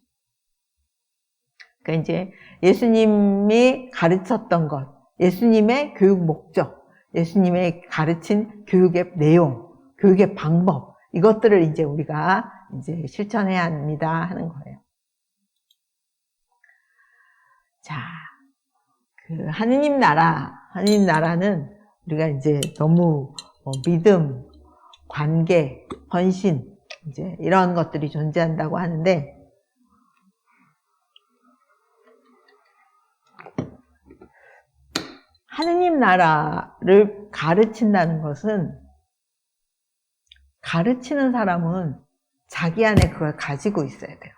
그러니까 이제 예수님이 가르쳤던 것, 예수님의 교육 목적, 예수님의 가르친 교육의 내용, 교육의 방법, 이것들을 이제 우리가 이제 실천해야 합니다 하는 거예요. 자, 그 하느님 나라는 우리가 이제 너무 믿음, 관계, 헌신, 이제 이런 것들이 존재한다고 하는데, 하느님 나라를 가르친다는 것은 가르치는 사람은 자기 안에 그걸 가지고 있어야 돼요.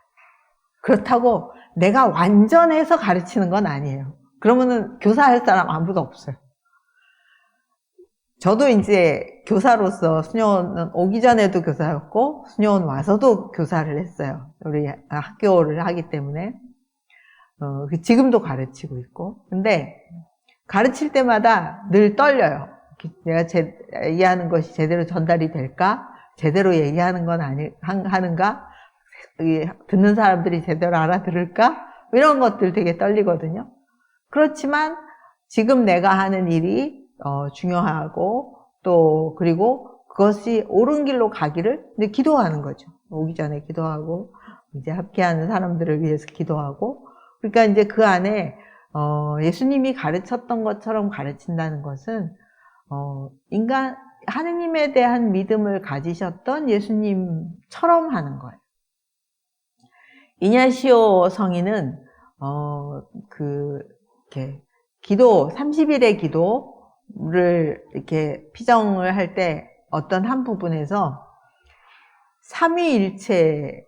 그렇다고 내가 완전해서 가르치는 건 아니에요. 그러면은 교사할 사람 아무도 없어요. 저도 이제 교사로서 수녀원 오기 전에도 교사였고 수녀원 와서도 교사를 했어요. 우리 학교를 하기 때문에 지금도 가르치고 있고. 근데 가르칠 때마다 늘 떨려요. 내가 얘기하는 것이 제대로 전달이 될까? 제대로 얘기하는 건 하는가? 듣는 사람들이 제대로 알아들을까? 이런 것들 되게 떨리거든요. 그렇지만 지금 내가 하는 일이 중요하고 또 그리고 그것이 옳은 길로 가기를 이제 기도하는 거죠. 오기 전에 기도하고 이제 함께하는 사람들을 위해서 기도하고 그러니까 이제 그 안에 예수님이 가르쳤던 것처럼 가르친다는 것은 하느님에 대한 믿음을 가지셨던 예수님처럼 하는 거예요. 이냐시오 성인은 이렇게 기도 30일의 기도를 이렇게 피정을 할 때 어떤 한 부분에서 삼위일체이신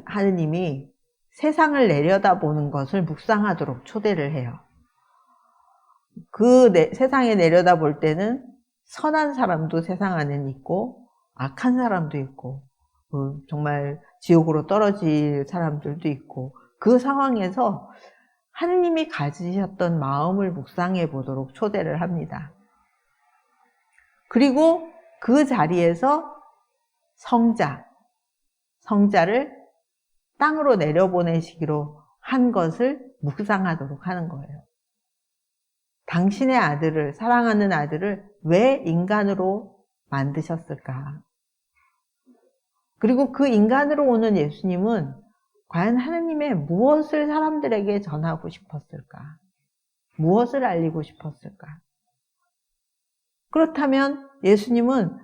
하느님이 세상을 내려다보는 것을 묵상하도록 초대를 해요. 세상에 내려다볼 때는 선한 사람도 세상 안에는 있고 악한 사람도 있고 정말 지옥으로 떨어질 사람들도 있고 그 상황에서 하느님이 가지셨던 마음을 묵상해 보도록 초대를 합니다. 그리고 그 자리에서 성자를 땅으로 내려보내시기로 한 것을 묵상하도록 하는 거예요. 당신의 아들을, 사랑하는 아들을 왜 인간으로 만드셨을까? 그리고 그 인간으로 오는 예수님은 과연 하느님의 무엇을 사람들에게 전하고 싶었을까? 무엇을 알리고 싶었을까? 그렇다면 예수님은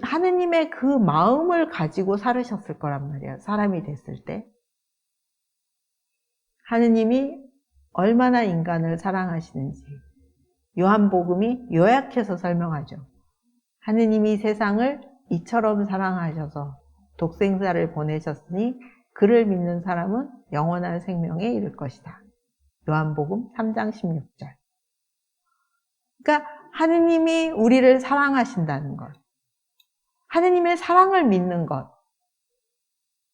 하느님의 그 마음을 가지고 살으셨을 거란 말이에요. 사람이 됐을 때. 하느님이 얼마나 인간을 사랑하시는지 요한복음이 요약해서 설명하죠. 하느님이 세상을 이처럼 사랑하셔서 독생자를 보내셨으니 그를 믿는 사람은 영원한 생명에 이를 것이다. 요한복음 3장 16절. 그러니까 하느님이 우리를 사랑하신다는 것, 하느님의 사랑을 믿는 것,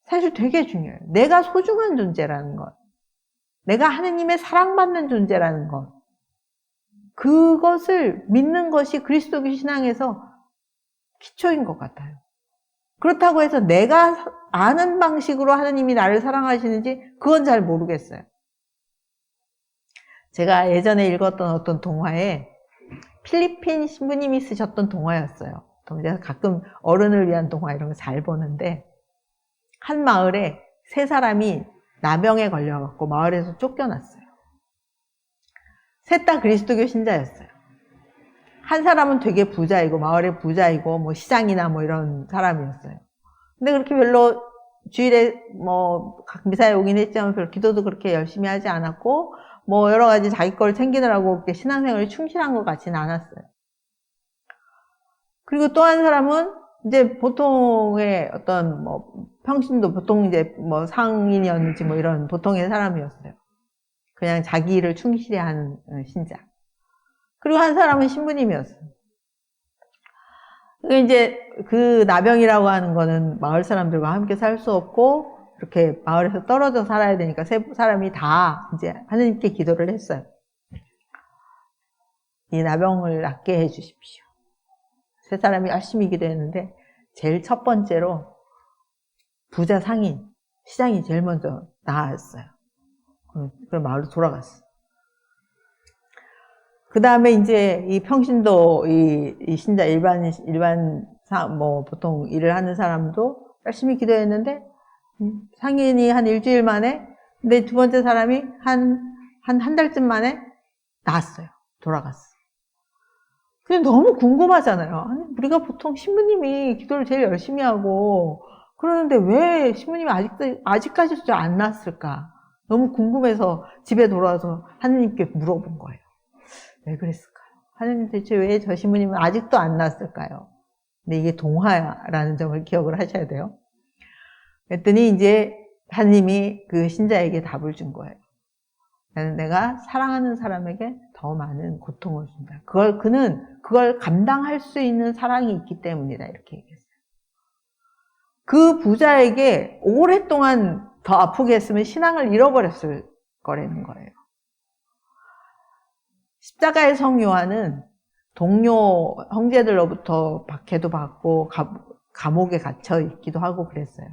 사실 되게 중요해요. 내가 소중한 존재라는 것, 내가 하느님의 사랑받는 존재라는 것, 그것을 믿는 것이 그리스도교 신앙에서 기초인 것 같아요. 그렇다고 해서 내가 아는 방식으로 하느님이 나를 사랑하시는지 그건 잘 모르겠어요. 제가 예전에 읽었던 어떤 동화에 필리핀 신부님이 쓰셨던 동화였어요. 제가 가끔 어른을 위한 동화 이런 거 잘 보는데, 한 마을에 세 사람이 나병에 걸려갖고 마을에서 쫓겨났어요. 셋 다 그리스도교 신자였어요. 한 사람은 되게 부자이고, 마을의 부자이고, 뭐 시장이나 뭐 이런 사람이었어요. 근데 그렇게 별로 주일에 뭐 미사에 오긴 했지만 별로 기도도 그렇게 열심히 하지 않았고, 뭐 여러 가지 자기 걸 챙기느라고 그렇게 신앙생활에 충실한 것 같지는 않았어요. 그리고 또 한 사람은 이제 보통의 어떤 뭐 평신도 보통 이제 뭐 상인이었는지 뭐 이런 보통의 사람이었어요. 그냥 자기 일을 충실히 하는 신자. 그리고 한 사람은 신부님이었어요. 이제 그 나병이라고 하는 거는 마을 사람들과 함께 살 수 없고 이렇게 마을에서 떨어져 살아야 되니까 세 사람이 다 이제 하느님께 기도를 했어요. 이 나병을 낫게 해주십시오. 세 사람이 열심히 기도했는데 제일 첫 번째로 부자 상인, 시장이 제일 먼저 나았어요. 그럼 마을로 돌아갔어요. 그 다음에 이제 이 평신도 이 신자 뭐 보통 일을 하는 사람도 열심히 기도했는데 상인이 한 일주일 만에, 근데 두 번째 사람이 한 달쯤 만에 나았어요. 돌아갔어요. 근데 너무 궁금하잖아요. 아니, 우리가 보통 신부님이 기도를 제일 열심히 하고 그러는데 왜 신부님이 아직까지도 안 나았을까? 너무 궁금해서 집에 돌아와서 하느님께 물어본 거예요. 왜 그랬을까요? 하느님 대체 왜 저 신부님은 아직도 안 나았을까요? 근데 이게 동화라는 점을 기억을 하셔야 돼요. 그랬더니 이제 하느님이 그 신자에게 답을 준 거예요. 내가 사랑하는 사람에게 더 많은 고통을 준다. 그는 그걸 감당할 수 있는 사랑이 있기 때문이다. 이렇게 얘기했어요. 그 부자에게 오랫동안 더 아프게 했으면 신앙을 잃어버렸을 거라는 거예요. 십자가의 성 요한은 동료 형제들로부터 박해도 받고 감옥에 갇혀 있기도 하고 그랬어요.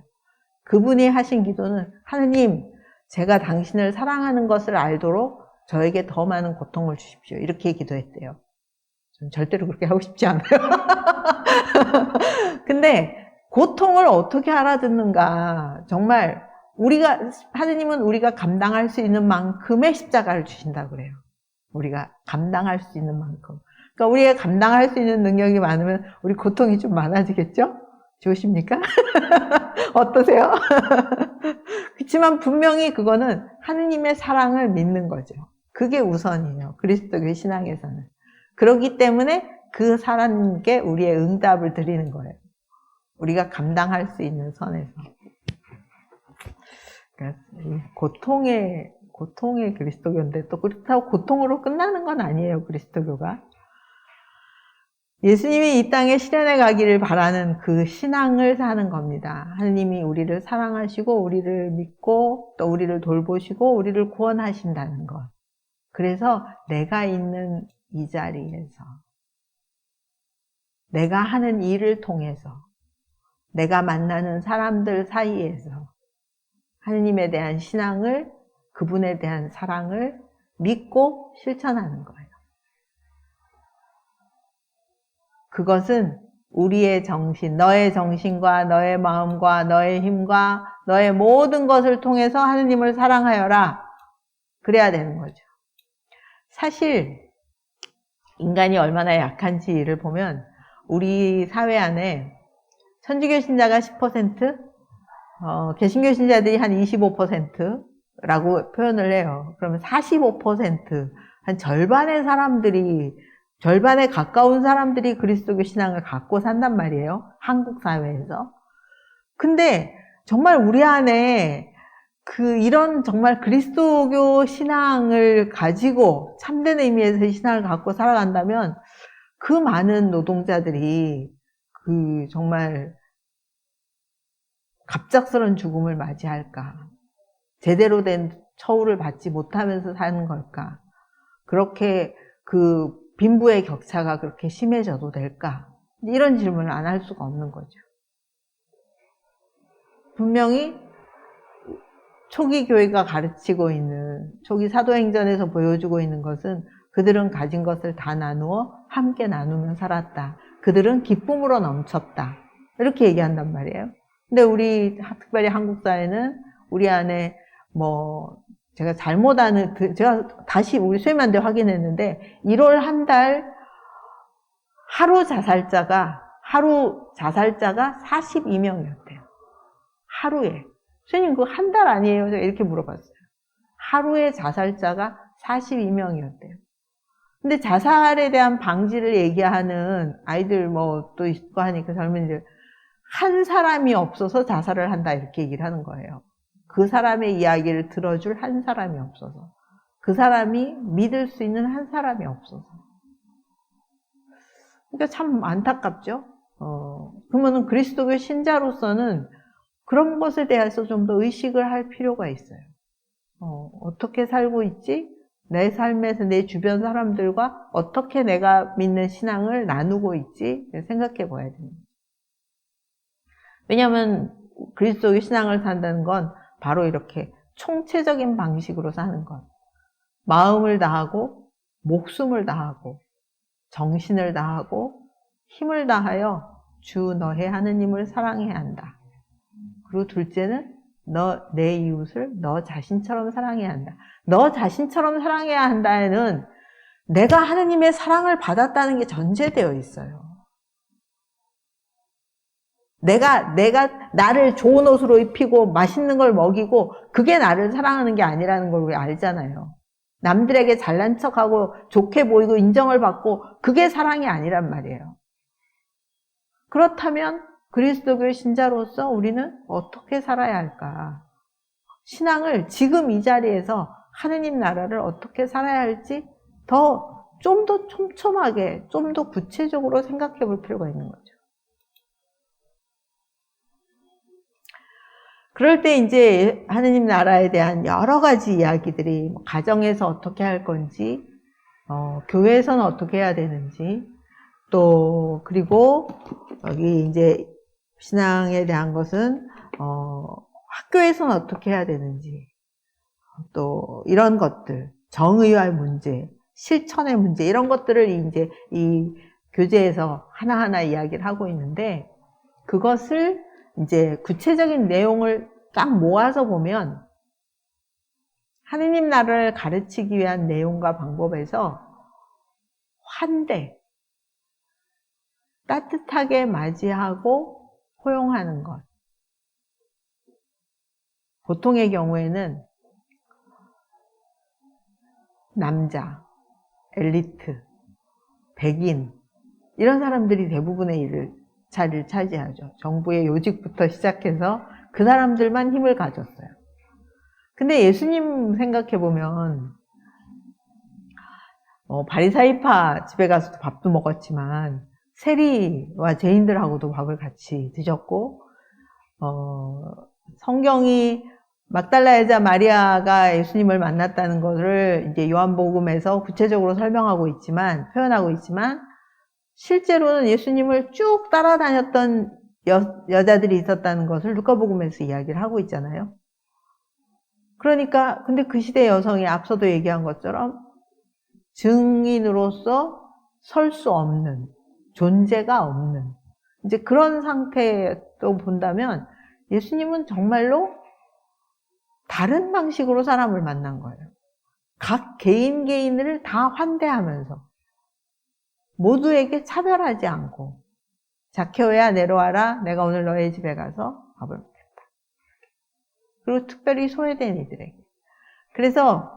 그분이 하신 기도는 하느님, 제가 당신을 사랑하는 것을 알도록 저에게 더 많은 고통을 주십시오. 이렇게 기도했대요. 전 절대로 그렇게 하고 싶지 않아요. 근데 고통을 어떻게 알아듣는가. 정말 하느님은 우리가 감당할 수 있는 만큼의 십자가를 주신다고 그래요. 우리가 감당할 수 있는 만큼. 그러니까 우리가 감당할 수 있는 능력이 많으면 우리 고통이 좀 많아지겠죠? 좋으십니까? 어떠세요? 그렇지만 분명히 그거는 하느님의 사랑을 믿는 거죠. 그게 우선이에요. 그리스도교 신앙에서는. 그렇기 때문에 그 사람께 우리의 응답을 드리는 거예요. 우리가 감당할 수 있는 선에서. 그러니까 고통의 그리스도교인데 또 그렇다고 고통으로 끝나는 건 아니에요. 그리스도교가. 예수님이 이 땅에 실현해 가기를 바라는 그 신앙을 사는 겁니다. 하느님이 우리를 사랑하시고 우리를 믿고 또 우리를 돌보시고 우리를 구원하신다는 것. 그래서 내가 있는 이 자리에서 내가 하는 일을 통해서 내가 만나는 사람들 사이에서 하느님에 대한 신앙을, 그분에 대한 사랑을 믿고 실천하는 거예요. 그것은 우리의 정신, 너의 정신과 너의 마음과 너의 힘과 너의 모든 것을 통해서 하느님을 사랑하여라. 그래야 되는 거죠. 사실 인간이 얼마나 약한지를 보면 우리 사회 안에 천주교 신자가 10%, 개신교 신자들이 한 25%라고 표현을 해요. 그러면 45%, 한 절반의 사람들이, 절반에 가까운 사람들이 그리스도교 신앙을 갖고 산단 말이에요. 한국 사회에서. 근데 정말 우리 안에 이런 정말 그리스도교 신앙을 가지고 참된 의미에서 신앙을 갖고 살아간다면 그 많은 노동자들이 정말 갑작스런 죽음을 맞이할까? 제대로 된 처우를 받지 못하면서 사는 걸까? 그렇게 빈부의 격차가 그렇게 심해져도 될까? 이런 질문을 안 할 수가 없는 거죠. 분명히 초기 교회가 가르치고 있는, 초기 사도행전에서 보여주고 있는 것은 그들은 가진 것을 다 나누어 함께 나누며 살았다. 그들은 기쁨으로 넘쳤다. 이렇게 얘기한단 말이에요. 근데 우리 특별히 한국 사회는 우리 안에 제가 잘못 아는, 제가 다시 우리 수임한테 확인했는데 1월 한 달 하루 자살자가 42명이었대요. 하루에. 선생님 그거 한 달 아니에요? 제가 이렇게 물어봤어요. 하루에 자살자가 42명이었대요. 근데 자살에 대한 방지를 얘기하는 아이들 또 있고 하니까 젊은이들 한 사람이 없어서 자살을 한다 이렇게 얘기를 하는 거예요. 그 사람의 이야기를 들어줄 한 사람이 없어서, 그 사람이 믿을 수 있는 한 사람이 없어서. 그러니까 참 안타깝죠. 그러면은 그리스도교 신자로서는 그런 것에 대해서 좀 더 의식을 할 필요가 있어요. 어떻게 살고 있지? 내 삶에서 내 주변 사람들과 어떻게 내가 믿는 신앙을 나누고 있지? 생각해 봐야 됩니다. 왜냐하면 그리스도의 신앙을 산다는 건 바로 이렇게 총체적인 방식으로 사는 것. 마음을 다하고, 목숨을 다하고, 정신을 다하고, 힘을 다하여 주 너의 하느님을 사랑해야 한다. 그리고 둘째는 내 이웃을 너 자신처럼 사랑해야 한다. 너 자신처럼 사랑해야 한다에는 내가 하느님의 사랑을 받았다는 게 전제되어 있어요. 내가 나를 좋은 옷으로 입히고 맛있는 걸 먹이고 그게 나를 사랑하는 게 아니라는 걸 우리 알잖아요. 남들에게 잘난 척하고 좋게 보이고 인정을 받고 그게 사랑이 아니란 말이에요. 그렇다면 그리스도교 신자로서 우리는 어떻게 살아야 할까? 신앙을 지금 이 자리에서 하느님 나라를 어떻게 살아야 할지 좀 더 촘촘하게, 좀 더 구체적으로 생각해 볼 필요가 있는 거죠. 그럴 때 이제 하느님 나라에 대한 여러 가지 이야기들이 가정에서 어떻게 할 건지, 교회에서는 어떻게 해야 되는지, 그리고 여기 이제 신앙에 대한 것은 학교에서는 어떻게 해야 되는지, 이런 것들, 정의와 문제, 실천의 문제, 이런 것들을 이제 이 교재에서 하나하나 이야기를 하고 있는데, 그것을 이제 구체적인 내용을 딱 모아서 보면 하느님 나라를 가르치기 위한 내용과 방법에서 환대, 따뜻하게 맞이하고 포용하는 것. 보통의 경우에는 남자, 엘리트, 백인 이런 사람들이 대부분의 자리를 차지하죠. 정부의 요직부터 시작해서 그 사람들만 힘을 가졌어요. 근데 예수님 생각해보면 바리사이파 집에 가서도 밥도 먹었지만 세리와 죄인들하고도 밥을 같이 드셨고, 성경이 막달라 여자 마리아가 예수님을 만났다는 것을 이제 요한복음에서 구체적으로 표현하고 있지만 실제로는 예수님을 쭉 따라다녔던 여자들이 있었다는 것을 루카복음에서 이야기를 하고 있잖아요. 그러니까 근데 그 시대 여성이 앞서도 얘기한 것처럼 증인으로서 설 수 없는, 존재가 없는 이제 그런 상태도 본다면 예수님은 정말로 다른 방식으로 사람을 만난 거예요. 각 개인을 다 환대하면서 모두에게 차별하지 않고, 자케오야 내려와라, 내가 오늘 너의 집에 가서 밥을 먹겠다. 그리고 특별히 소외된 이들에게. 그래서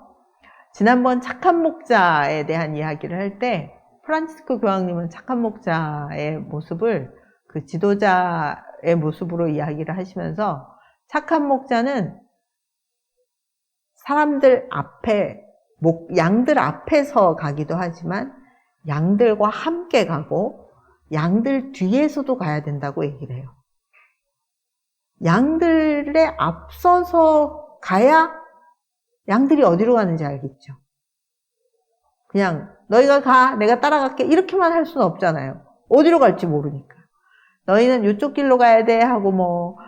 지난번 착한 목자에 대한 이야기를 할 때 프란치스코 교황님은 착한 목자의 모습을 그 지도자의 목자의 모습으로 이야기를 하시면서 착한 목자는 사람들 앞에, 양들 앞에서 가기도 하지만 양들과 함께 가고 양들 뒤에서도 가야 된다고 얘기를 해요. 양들에 앞서서 가야 양들이 어디로 가는지 알겠죠. 그냥 너희가 가, 내가 따라갈게 이렇게만 할 수는 없잖아요. 어디로 갈지 모르니까. 너희는 이쪽 길로 가야 돼 하고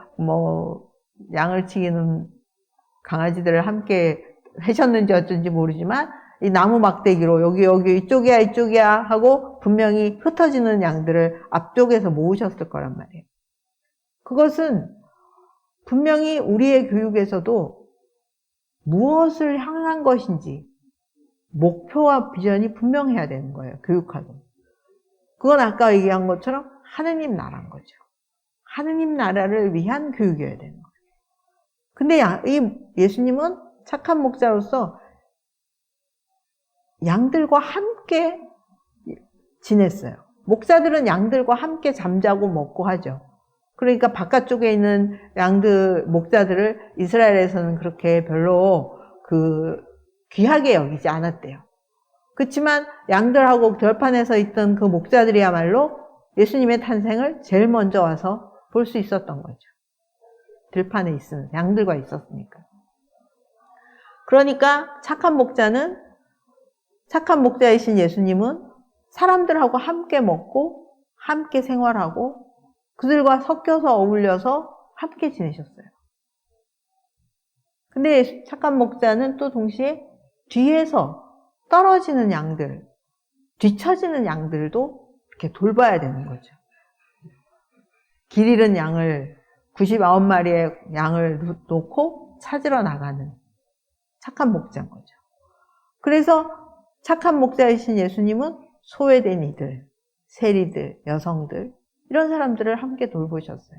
양을 치기는 강아지들을 함께 하셨는지 어쩐지 모르지만 이 나무 막대기로 여기 이쪽이야 하고 분명히 흩어지는 양들을 앞쪽에서 모으셨을 거란 말이에요. 그것은 분명히 우리의 교육에서도 무엇을 향한 것인지 목표와 비전이 분명해야 되는 거예요. 교육하고. 그건 아까 얘기한 것처럼 하느님 나라인 거죠. 하느님 나라를 위한 교육이어야 되는 거예요. 근데 이 예수님은 착한 목자로서 양들과 함께 지냈어요. 목자들은 양들과 함께 잠자고 먹고 하죠. 그러니까 바깥쪽에 있는 목자들을 이스라엘에서는 그렇게 별로 귀하게 여기지 않았대요. 그렇지만 양들하고 들판에 서 있던 그 목자들이야말로 예수님의 탄생을 제일 먼저 와서 볼 수 있었던 거죠. 들판에 있으면 양들과 있었으니까. 그러니까 착한 목자이신 예수님은 사람들하고 함께 먹고 함께 생활하고 그들과 섞여서 어울려서 함께 지내셨어요. 근데 착한 목자는 또 동시에 뒤에서 떨어지는 양들, 뒤처지는 양들도 이렇게 돌봐야 되는 거죠. 길 잃은 양을 99마리의 양을 놓고 찾으러 나가는 착한 목자인 거죠. 그래서 착한 목자이신 예수님은 소외된 이들, 세리들, 여성들 이런 사람들을 함께 돌보셨어요.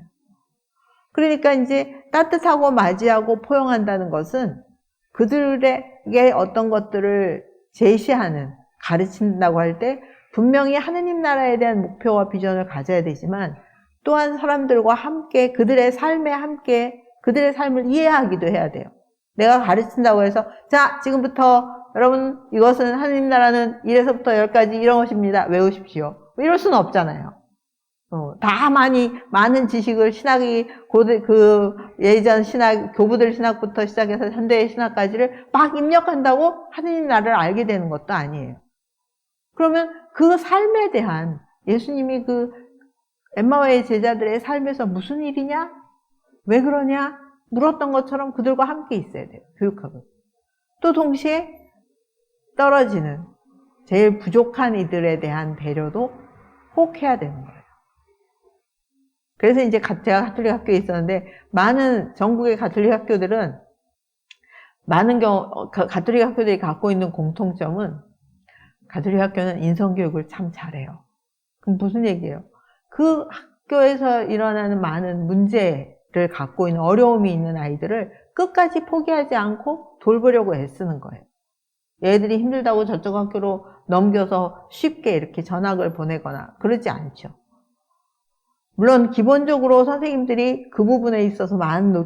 그러니까 이제 따뜻하고 맞이하고 포용한다는 것은 그들에게 어떤 것들을 제시하는, 가르친다고 할 때 분명히 하느님 나라에 대한 목표와 비전을 가져야 되지만 또한 사람들과 함께 그들의 삶에 함께 그들의 삶을 이해하기도 해야 돼요. 내가 가르친다고 해서 자 지금부터 여러분 이것은 하느님 나라는 1에서부터 10까지 이런 것입니다. 외우십시오. 이럴 수는 없잖아요. 다 많은 지식을 예전 교부들 신학부터 시작해서 현대의 신학까지를 막 입력한다고 하느님 나라를 알게 되는 것도 아니에요. 그러면 그 삶에 대한 예수님이 엠마오의 제자들의 삶에서 무슨 일이냐? 왜 그러냐? 물었던 것처럼 그들과 함께 있어야 돼요. 교육하고. 또 동시에 떨어지는 제일 부족한 이들에 대한 배려도 꼭 해야 되는 거예요. 그래서 이제 제가 가톨릭 학교에 있었는데 전국의 가톨릭 학교들은 가톨릭 학교들이 갖고 있는 공통점은 가톨릭 학교는 인성교육을 참 잘해요. 그럼 무슨 얘기예요? 그 학교에서 일어나는 많은 문제를 갖고 있는 어려움이 있는 아이들을 끝까지 포기하지 않고 돌보려고 애쓰는 거예요. 얘들이 힘들다고 저쪽 학교로 넘겨서 쉽게 이렇게 전학을 보내거나 그러지 않죠. 물론 기본적으로 선생님들이 그 부분에 있어서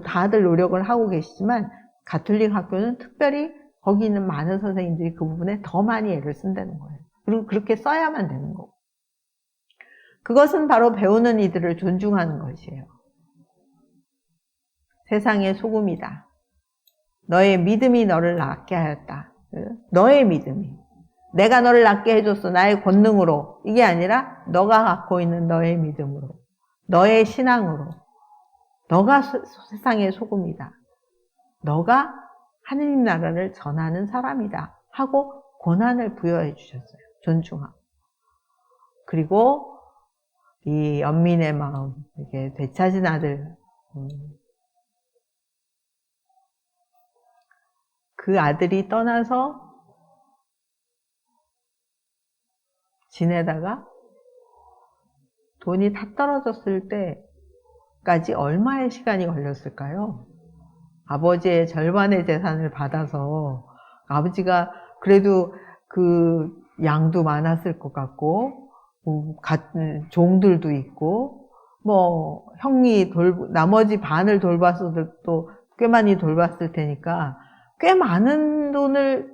다들 노력을 하고 계시지만 가톨릭 학교는 특별히 거기 있는 많은 선생님들이 그 부분에 더 많이 애를 쓴다는 거예요. 그리고 그렇게 써야만 되는 거고. 그것은 바로 배우는 이들을 존중하는 것이에요. 세상의 소금이다. 너의 믿음이 너를 낫게 하였다. 너의 믿음이. 내가 너를 낫게 해줬어. 나의 권능으로. 이게 아니라 너가 갖고 있는 너의 믿음으로. 너의 신앙으로. 너가 세상의 소금이다. 너가 하느님 나라를 전하는 사람이다. 하고 권한을 부여해 주셨어요. 존중하고. 그리고 이 연민의 마음, 이게 되찾은 아들, 그 아들이 떠나서 지내다가 돈이 다 떨어졌을 때까지 얼마의 시간이 걸렸을까요? 아버지의 절반의 재산을 받아서 아버지가 그래도 양도 많았을 것 같고 종들도 있고 뭐 형이 나머지 반을 돌봐서도 꽤 많이 돌봤을 테니까 꽤 많은 돈을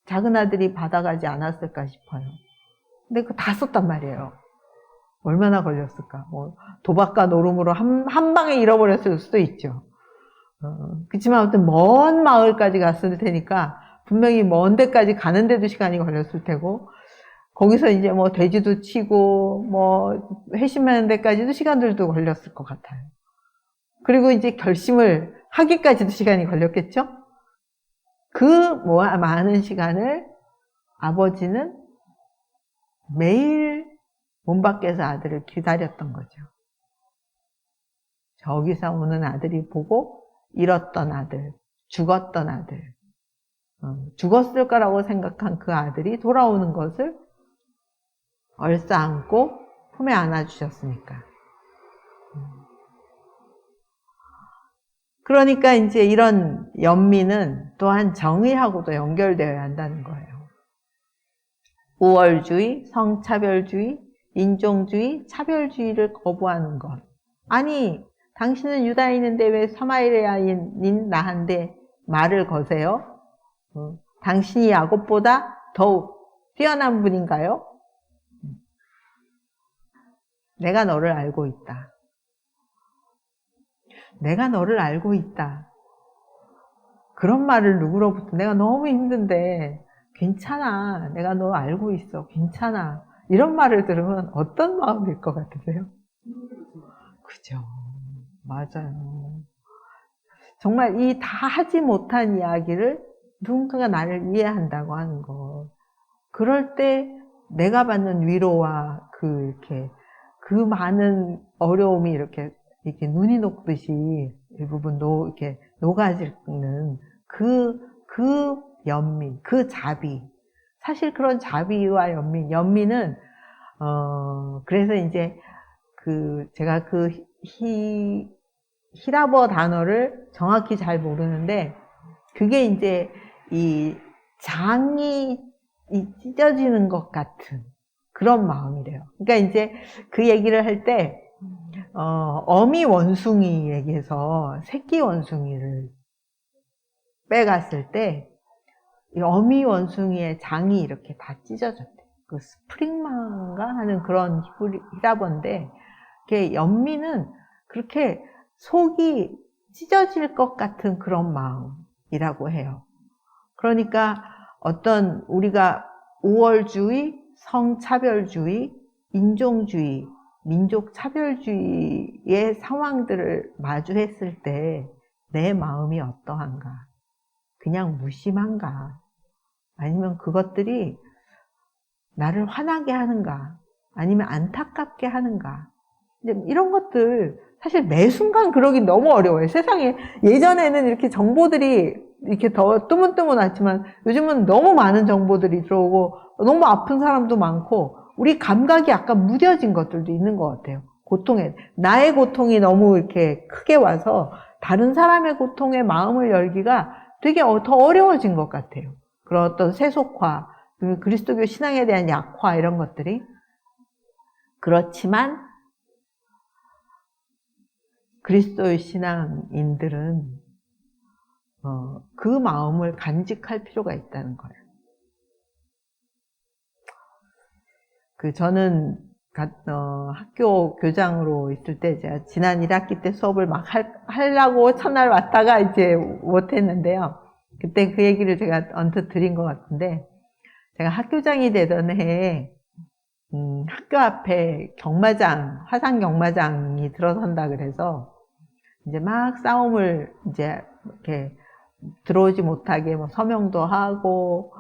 작은 아들이 받아가지 않았을까 싶어요. 근데 그거 다 썼단 말이에요. 얼마나 걸렸을까? 뭐 도박과 노름으로 한 방에 잃어버렸을 수도 있죠. 그렇지만 아무튼 먼 마을까지 갔을 테니까 분명히 먼 데까지 가는데도 시간이 걸렸을 테고, 거기서 이제 뭐 돼지도 치고 뭐 회심하는 데까지도 시간들도 걸렸을 것 같아요. 그리고 이제 결심을 하기까지도 시간이 걸렸겠죠? 그 많은 시간을 아버지는 매일 문 밖에서 아들을 기다렸던 거죠. 저기서 오는 아들이 보고 잃었던 아들, 죽었던 아들, 죽었을 거라고 생각한 그 아들이 돌아오는 것을 얼싸안고 품에 안아주셨으니까. 그러니까 이제 이런 연민은 또한 정의하고도 연결되어야 한다는 거예요. 우월주의, 성차별주의, 인종주의, 차별주의를 거부하는 것. 아니, 당신은 유다인인데 왜 사마리아인인 나한테 말을 거세요? 당신이 야곱보다 더욱 뛰어난 분인가요? 내가 너를 알고 있다. 내가 너를 알고 있다. 그런 말을 누구로부터, 내가 너무 힘든데 괜찮아. 내가 너 알고 있어. 괜찮아. 이런 말을 들으면 어떤 마음일 것 같으세요? 그죠. 맞아요. 정말 이 다 하지 못한 이야기를 누군가가 나를 이해한다고 하는 거. 그럴 때 내가 받는 위로와 그 많은 어려움이 이렇게 눈이 녹듯이 일부분 이렇게 녹아지는 그 연민, 그 자비. 사실 그런 자비와 연민은, 그래서 이제 제가 히라버 단어를 정확히 잘 모르는데, 그게 이제 이 장이 찢어지는 것 같은 그런 마음이래요. 그러니까 이제 그 얘기를 할 때, 어미 원숭이에게서 새끼 원숭이를 빼갔을 때, 이 어미 원숭이의 장이 이렇게 다 찢어졌대요. 그 스프링만가 하는 그런 히라버인데, 연민은 그렇게 속이 찢어질 것 같은 그런 마음이라고 해요. 그러니까 어떤 우리가 우월주의, 성차별주의, 인종주의, 민족차별주의의 상황들을 마주했을 때 내 마음이 어떠한가? 그냥 무심한가? 아니면 그것들이 나를 화나게 하는가? 아니면 안타깝게 하는가? 이런 것들 사실 매 순간 그러긴 너무 어려워요. 세상에 예전에는 이렇게 정보들이 이렇게 더 뜨문뜨문했지만 요즘은 너무 많은 정보들이 들어오고 너무 아픈 사람도 많고 우리 감각이 약간 무뎌진 것들도 있는 것 같아요. 나의 고통이 너무 이렇게 크게 와서 다른 사람의 고통에 마음을 열기가 되게 더 어려워진 것 같아요. 그런 어떤 세속화, 그리스도교 신앙에 대한 약화 이런 것들이. 그렇지만 그리스도의 신앙인들은 그 마음을 간직할 필요가 있다는 거예요. 저는 학교 교장으로 있을 때 제가 지난 1학기 때 수업을 막 하려고 첫날 왔다가 이제 못했는데요. 그때 그 얘기를 제가 언뜻 드린 것 같은데, 제가 학교장이 되던 해에 학교 앞에 화상 경마장이 들어선다 그래서 이제 막 싸움을 이제 이렇게 들어오지 못하게 서명도 하고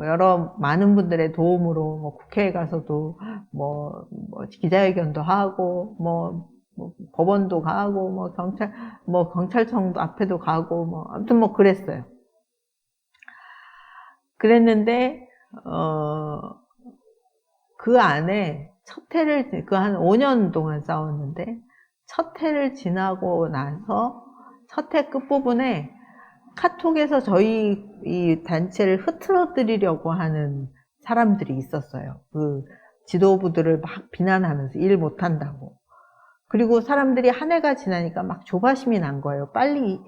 여러 많은 분들의 도움으로 국회에 가서도 기자회견도 하고 법원도 가고 경찰청 앞에도 가고 아무튼 그랬어요. 그랬는데 그 안에 첫 해를 한 5년 동안 싸웠는데 첫 해를 지나고 나서 첫 해 끝부분에 카톡에서 저희 이 단체를 흐트러뜨리려고 하는 사람들이 있었어요. 그 지도부들을 막 비난하면서 일 못한다고. 그리고 사람들이 한 해가 지나니까 막 조바심이 난 거예요. 빨리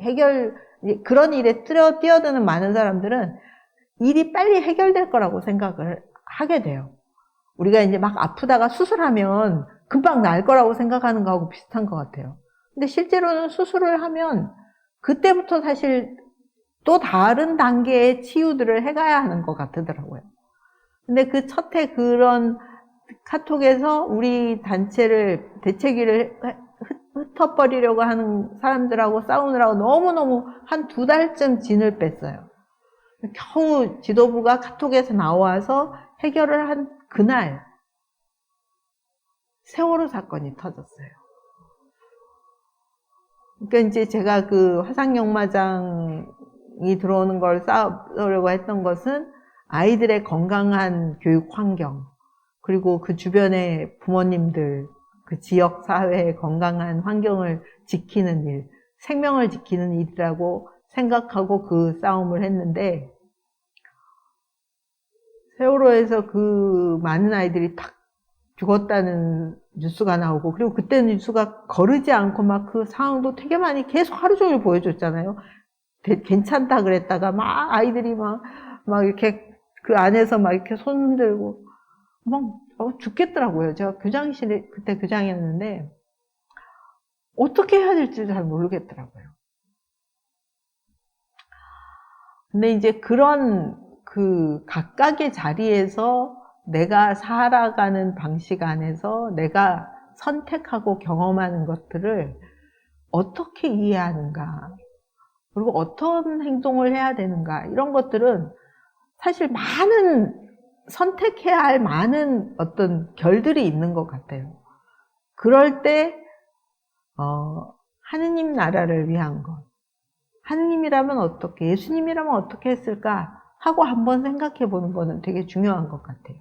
그런 일에 뛰어드는 많은 사람들은 일이 빨리 해결될 거라고 생각을 하게 돼요. 우리가 이제 막 아프다가 수술하면 금방 나을 거라고 생각하는 거하고 비슷한 것 같아요. 근데 실제로는 수술을 하면 그때부터 사실 또 다른 단계의 치유들을 해가야 하는 것 같더라고요. 근데 그 첫 해 그런 카톡에서 우리 단체를 대책위를 흩어버리려고 하는 사람들하고 싸우느라고 너무너무 한 2달쯤 진을 뺐어요. 겨우 지도부가 카톡에서 나와서 해결을 한 그날 세월호 사건이 터졌어요. 그러니까 이제 제가 그 화상역마장이 들어오는 걸 싸우려고 했던 것은 아이들의 건강한 교육 환경, 그리고 그 주변의 부모님들, 그 지역 사회의 건강한 환경을 지키는 일, 생명을 지키는 일이라고 생각하고 그 싸움을 했는데, 세월호에서 그 많은 아이들이 탁 죽었다는 뉴스가 나오고, 그리고 그때 뉴스가 거르지 않고 막 그 상황도 되게 많이 계속 하루 종일 보여줬잖아요. 괜찮다 그랬다가 막 아이들이 막 이렇게 그 안에서 막 이렇게 손 들고 막 죽겠더라고요. 제가 교장실에 그때 교장이었는데 어떻게 해야 될지 잘 모르겠더라고요. 근데 이제 그런 그 각각의 자리에서 내가 살아가는 방식 안에서 내가 선택하고 경험하는 것들을 어떻게 이해하는가, 그리고 어떤 행동을 해야 되는가, 이런 것들은 사실 선택해야 할 많은 어떤 결들이 있는 것 같아요. 그럴 때 하느님 나라를 위한 것, 하느님이라면 어떻게, 예수님이라면 어떻게 했을까 하고 한번 생각해 보는 거는 되게 중요한 것 같아요.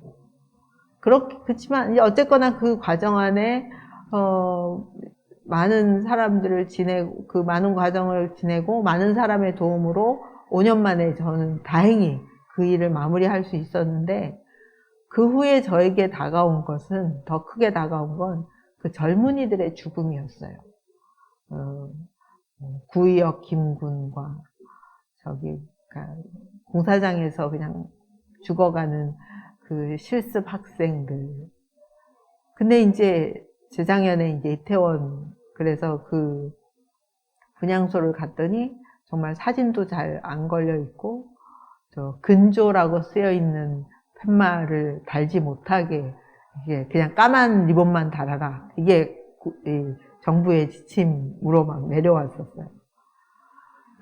그렇지만 어쨌거나 그 과정 안에 많은 사람들을 지내고, 그 많은 과정을 지내고 많은 사람의 도움으로 5년 만에 저는 다행히 그 일을 마무리할 수 있었는데, 그 후에 저에게 다가온 것은, 더 크게 다가온 건 그 젊은이들의 죽음이었어요. 구의역 김군과 공사장에서 그냥 죽어가는 그 실습 학생들. 근데 이제 재작년에 이제 이태원, 그래서 그 분향소를 갔더니 정말 사진도 잘 안 걸려 있고, 근조라고 쓰여 있는 팻말을 달지 못하게 이게 그냥 까만 리본만 달아라, 이게 정부의 지침으로 막 내려왔었어요.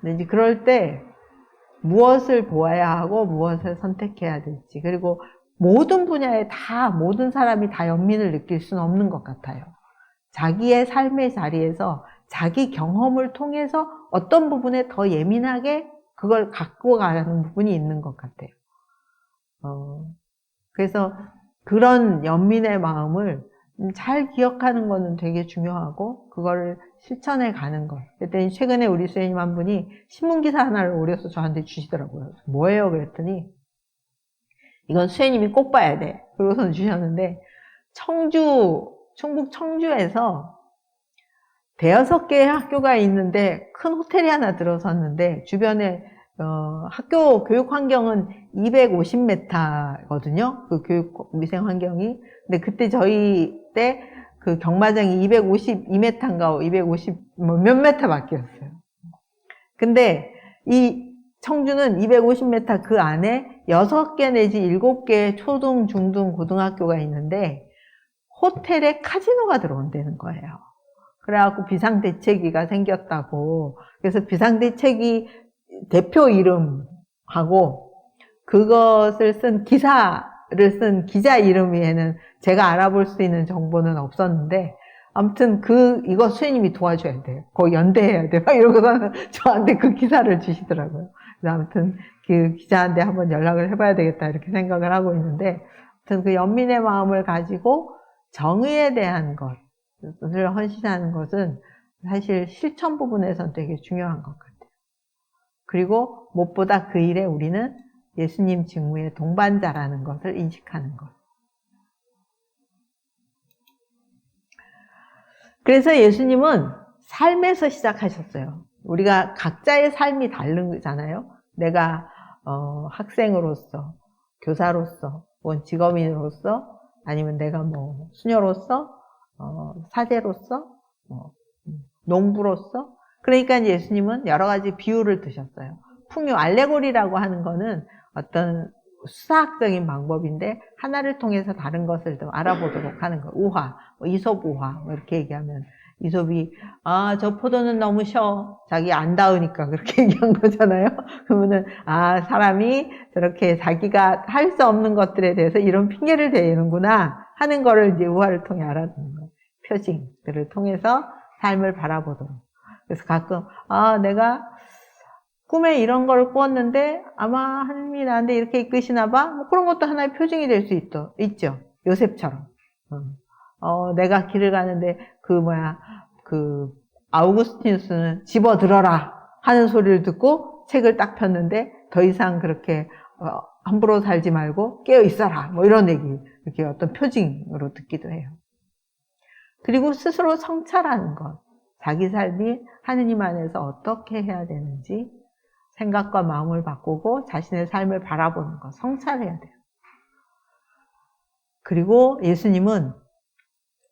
근데 이제 그럴 때 무엇을 보아야 하고 무엇을 선택해야 될지, 그리고 모든 분야에 모든 사람이 다 연민을 느낄 수는 없는 것 같아요. 자기의 삶의 자리에서 자기 경험을 통해서 어떤 부분에 더 예민하게 그걸 갖고 가는 부분이 있는 것 같아요. 그래서 그런 연민의 마음을 잘 기억하는 거는 되게 중요하고, 그거를 실천해 가는 것. 그랬더니 최근에 우리 수혜님 한 분이 신문기사 하나를 오려서 저한테 주시더라고요. 뭐예요? 그랬더니 이건 수혜님이 꼭 봐야 돼. 그러고선 주셨는데, 충북 청주에서 5개의 학교가 있는데 큰 호텔이 하나 들어섰는데, 주변에 학교 교육 환경은 250m거든요. 그 교육 위생 환경이. 근데 그때 저희 때 그 경마장이 252m인가 250 몇 m밖에 없어요. 근데 이 청주는 250m 그 안에 6개 내지 7개의 초등, 중등, 고등학교가 있는데 호텔에 카지노가 들어온다는 거예요. 그래갖고 비상대책위가 생겼다고. 그래서 비상대책위 대표 이름하고 그것을 쓴 기사를 쓴 기자 이름 위에는 제가 알아볼 수 있는 정보는 없었는데, 아무튼 이거 수혜님이 도와줘야 돼요. 거기 연대해야 돼. 막 이러고서는 저한테 그 기사를 주시더라고요. 그래서 아무튼 그 기자한테 한번 연락을 해봐야 되겠다 이렇게 생각을 하고 있는데, 아무튼 그 연민의 마음을 가지고 정의에 대한 것을 헌신하는 것은 사실 실천 부분에서는 되게 중요한 것 같아요. 그리고 무엇보다 그 일에 우리는 예수님 직무의 동반자라는 것을 인식하는 것. 그래서 예수님은 삶에서 시작하셨어요. 우리가 각자의 삶이 다른 거잖아요. 내가 학생으로서, 교사로서, 혹은 직업인으로서, 아니면 내가 뭐 수녀로서, 사제로서, 농부로서. 그러니까 예수님은 여러 가지 비유를 드셨어요. 풍요, 알레고리라고 하는 거는 어떤 수사학적인 방법인데 하나를 통해서 다른 것을 더 알아보도록 하는 거. 우화, 이솝 우화 이렇게 얘기하면 이솝이 저 포도는 너무 셔. 자기 안 닿으니까 그렇게 얘기한 거잖아요. 그러면은 사람이 저렇게 자기가 할 수 없는 것들에 대해서 이런 핑계를 대는구나 하는 거를 이제 우화를 통해 알아듣는 거예요. 표징들을 통해서 삶을 바라보도록. 그래서 가끔 내가 꿈에 이런 걸 꾸었는데 아마 하나님이 나한테 이렇게 이끄시나 봐? 뭐 그런 것도 하나의 표징이 될 수 있죠. 요셉처럼. 내가 길을 가는데 아우구스티누스는 집어들어라 하는 소리를 듣고 책을 딱 폈는데 더 이상 그렇게 함부로 살지 말고 깨어 있어라. 뭐 이런 얘기. 이렇게 어떤 표징으로 듣기도 해요. 그리고 스스로 성찰하는 것. 자기 삶이 하느님 안에서 어떻게 해야 되는지 생각과 마음을 바꾸고 자신의 삶을 바라보는 것, 성찰해야 돼요. 그리고 예수님은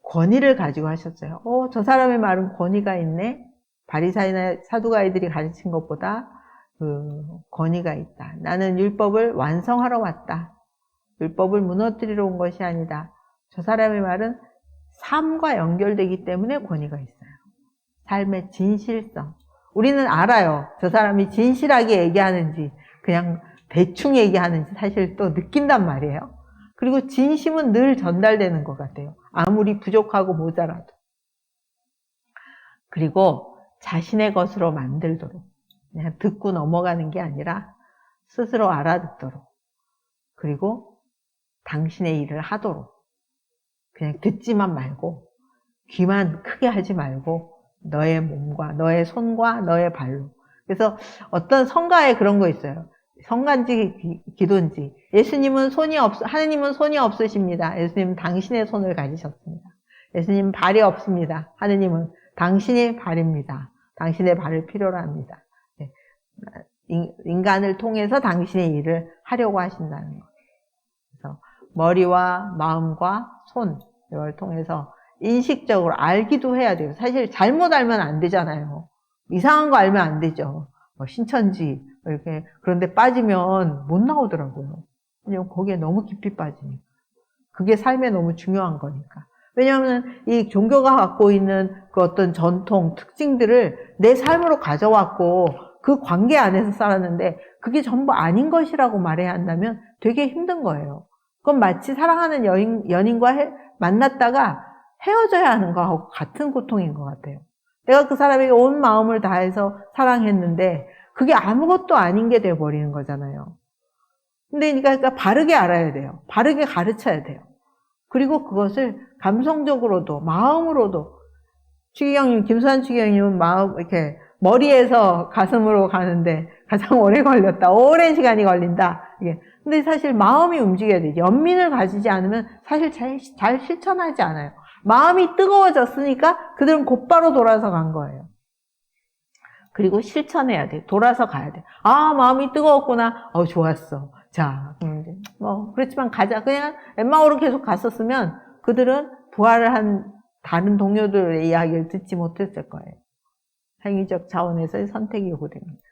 권위를 가지고 하셨어요. 저 사람의 말은 권위가 있네. 바리사이나 사두가이들이 가르친 것보다 권위가 있다. 나는 율법을 완성하러 왔다. 율법을 무너뜨리러 온 것이 아니다. 저 사람의 말은 삶과 연결되기 때문에 권위가 있어요. 삶의 진실성. 우리는 알아요. 저 사람이 진실하게 얘기하는지 그냥 대충 얘기하는지 사실 또 느낀단 말이에요. 그리고 진심은 늘 전달되는 것 같아요. 아무리 부족하고 모자라도. 그리고 자신의 것으로 만들도록. 그냥 듣고 넘어가는 게 아니라 스스로 알아듣도록. 그리고 당신의 일을 하도록. 그냥 듣지만 말고 귀만 크게 하지 말고 너의 몸과 너의 손과 너의 발로. 그래서 어떤 성가에 그런 거 있어요. 성가인지 기도인지. 하느님은 손이 없으십니다. 예수님은 당신의 손을 가지셨습니다. 예수님은 발이 없습니다. 하느님은 당신의 발입니다. 당신의 발을 필요로 합니다. 인간을 통해서 당신의 일을 하려고 하신다는 것. 그래서 머리와 마음과 손 이걸 통해서 인식적으로 알기도 해야 돼요. 사실 잘못 알면 안 되잖아요. 이상한 거 알면 안 되죠. 신천지 이렇게 그런데 빠지면 못 나오더라고요. 왜냐면 거기에 너무 깊이 빠지니까. 그게 삶에 너무 중요한 거니까. 왜냐하면 이 종교가 갖고 있는 그 어떤 전통, 특징들을 내 삶으로 가져왔고 그 관계 안에서 살았는데 그게 전부 아닌 것이라고 말해야 한다면 되게 힘든 거예요. 그건 마치 사랑하는 연인과 만났다가 헤어져야 하는 거하고 같은 고통인 것 같아요. 내가 그 사람에게 온 마음을 다해서 사랑했는데 그게 아무것도 아닌 게 돼버리는 거잖아요. 근데 그러니까 바르게 알아야 돼요. 바르게 가르쳐야 돼요. 그리고 그것을 감성적으로도 마음으로도 김수환 추기경님은 이렇게 머리에서 가슴으로 가는데 가장 오래 걸렸다. 오랜 시간이 걸린다. 이게. 근데 사실 마음이 움직여야 돼요. 연민을 가지지 않으면 사실 잘 실천하지 않아요. 마음이 뜨거워졌으니까 그들은 곧바로 돌아서 간 거예요. 그리고 실천해야 돼. 돌아서 가야 돼. 마음이 뜨거웠구나. 좋았어. 자, 그렇지만 가자. 그냥 엠마오로 계속 갔었으면 그들은 부활을 한 다른 동료들의 이야기를 듣지 못했을 거예요. 행위적 차원에서의 선택이 요구됩니다.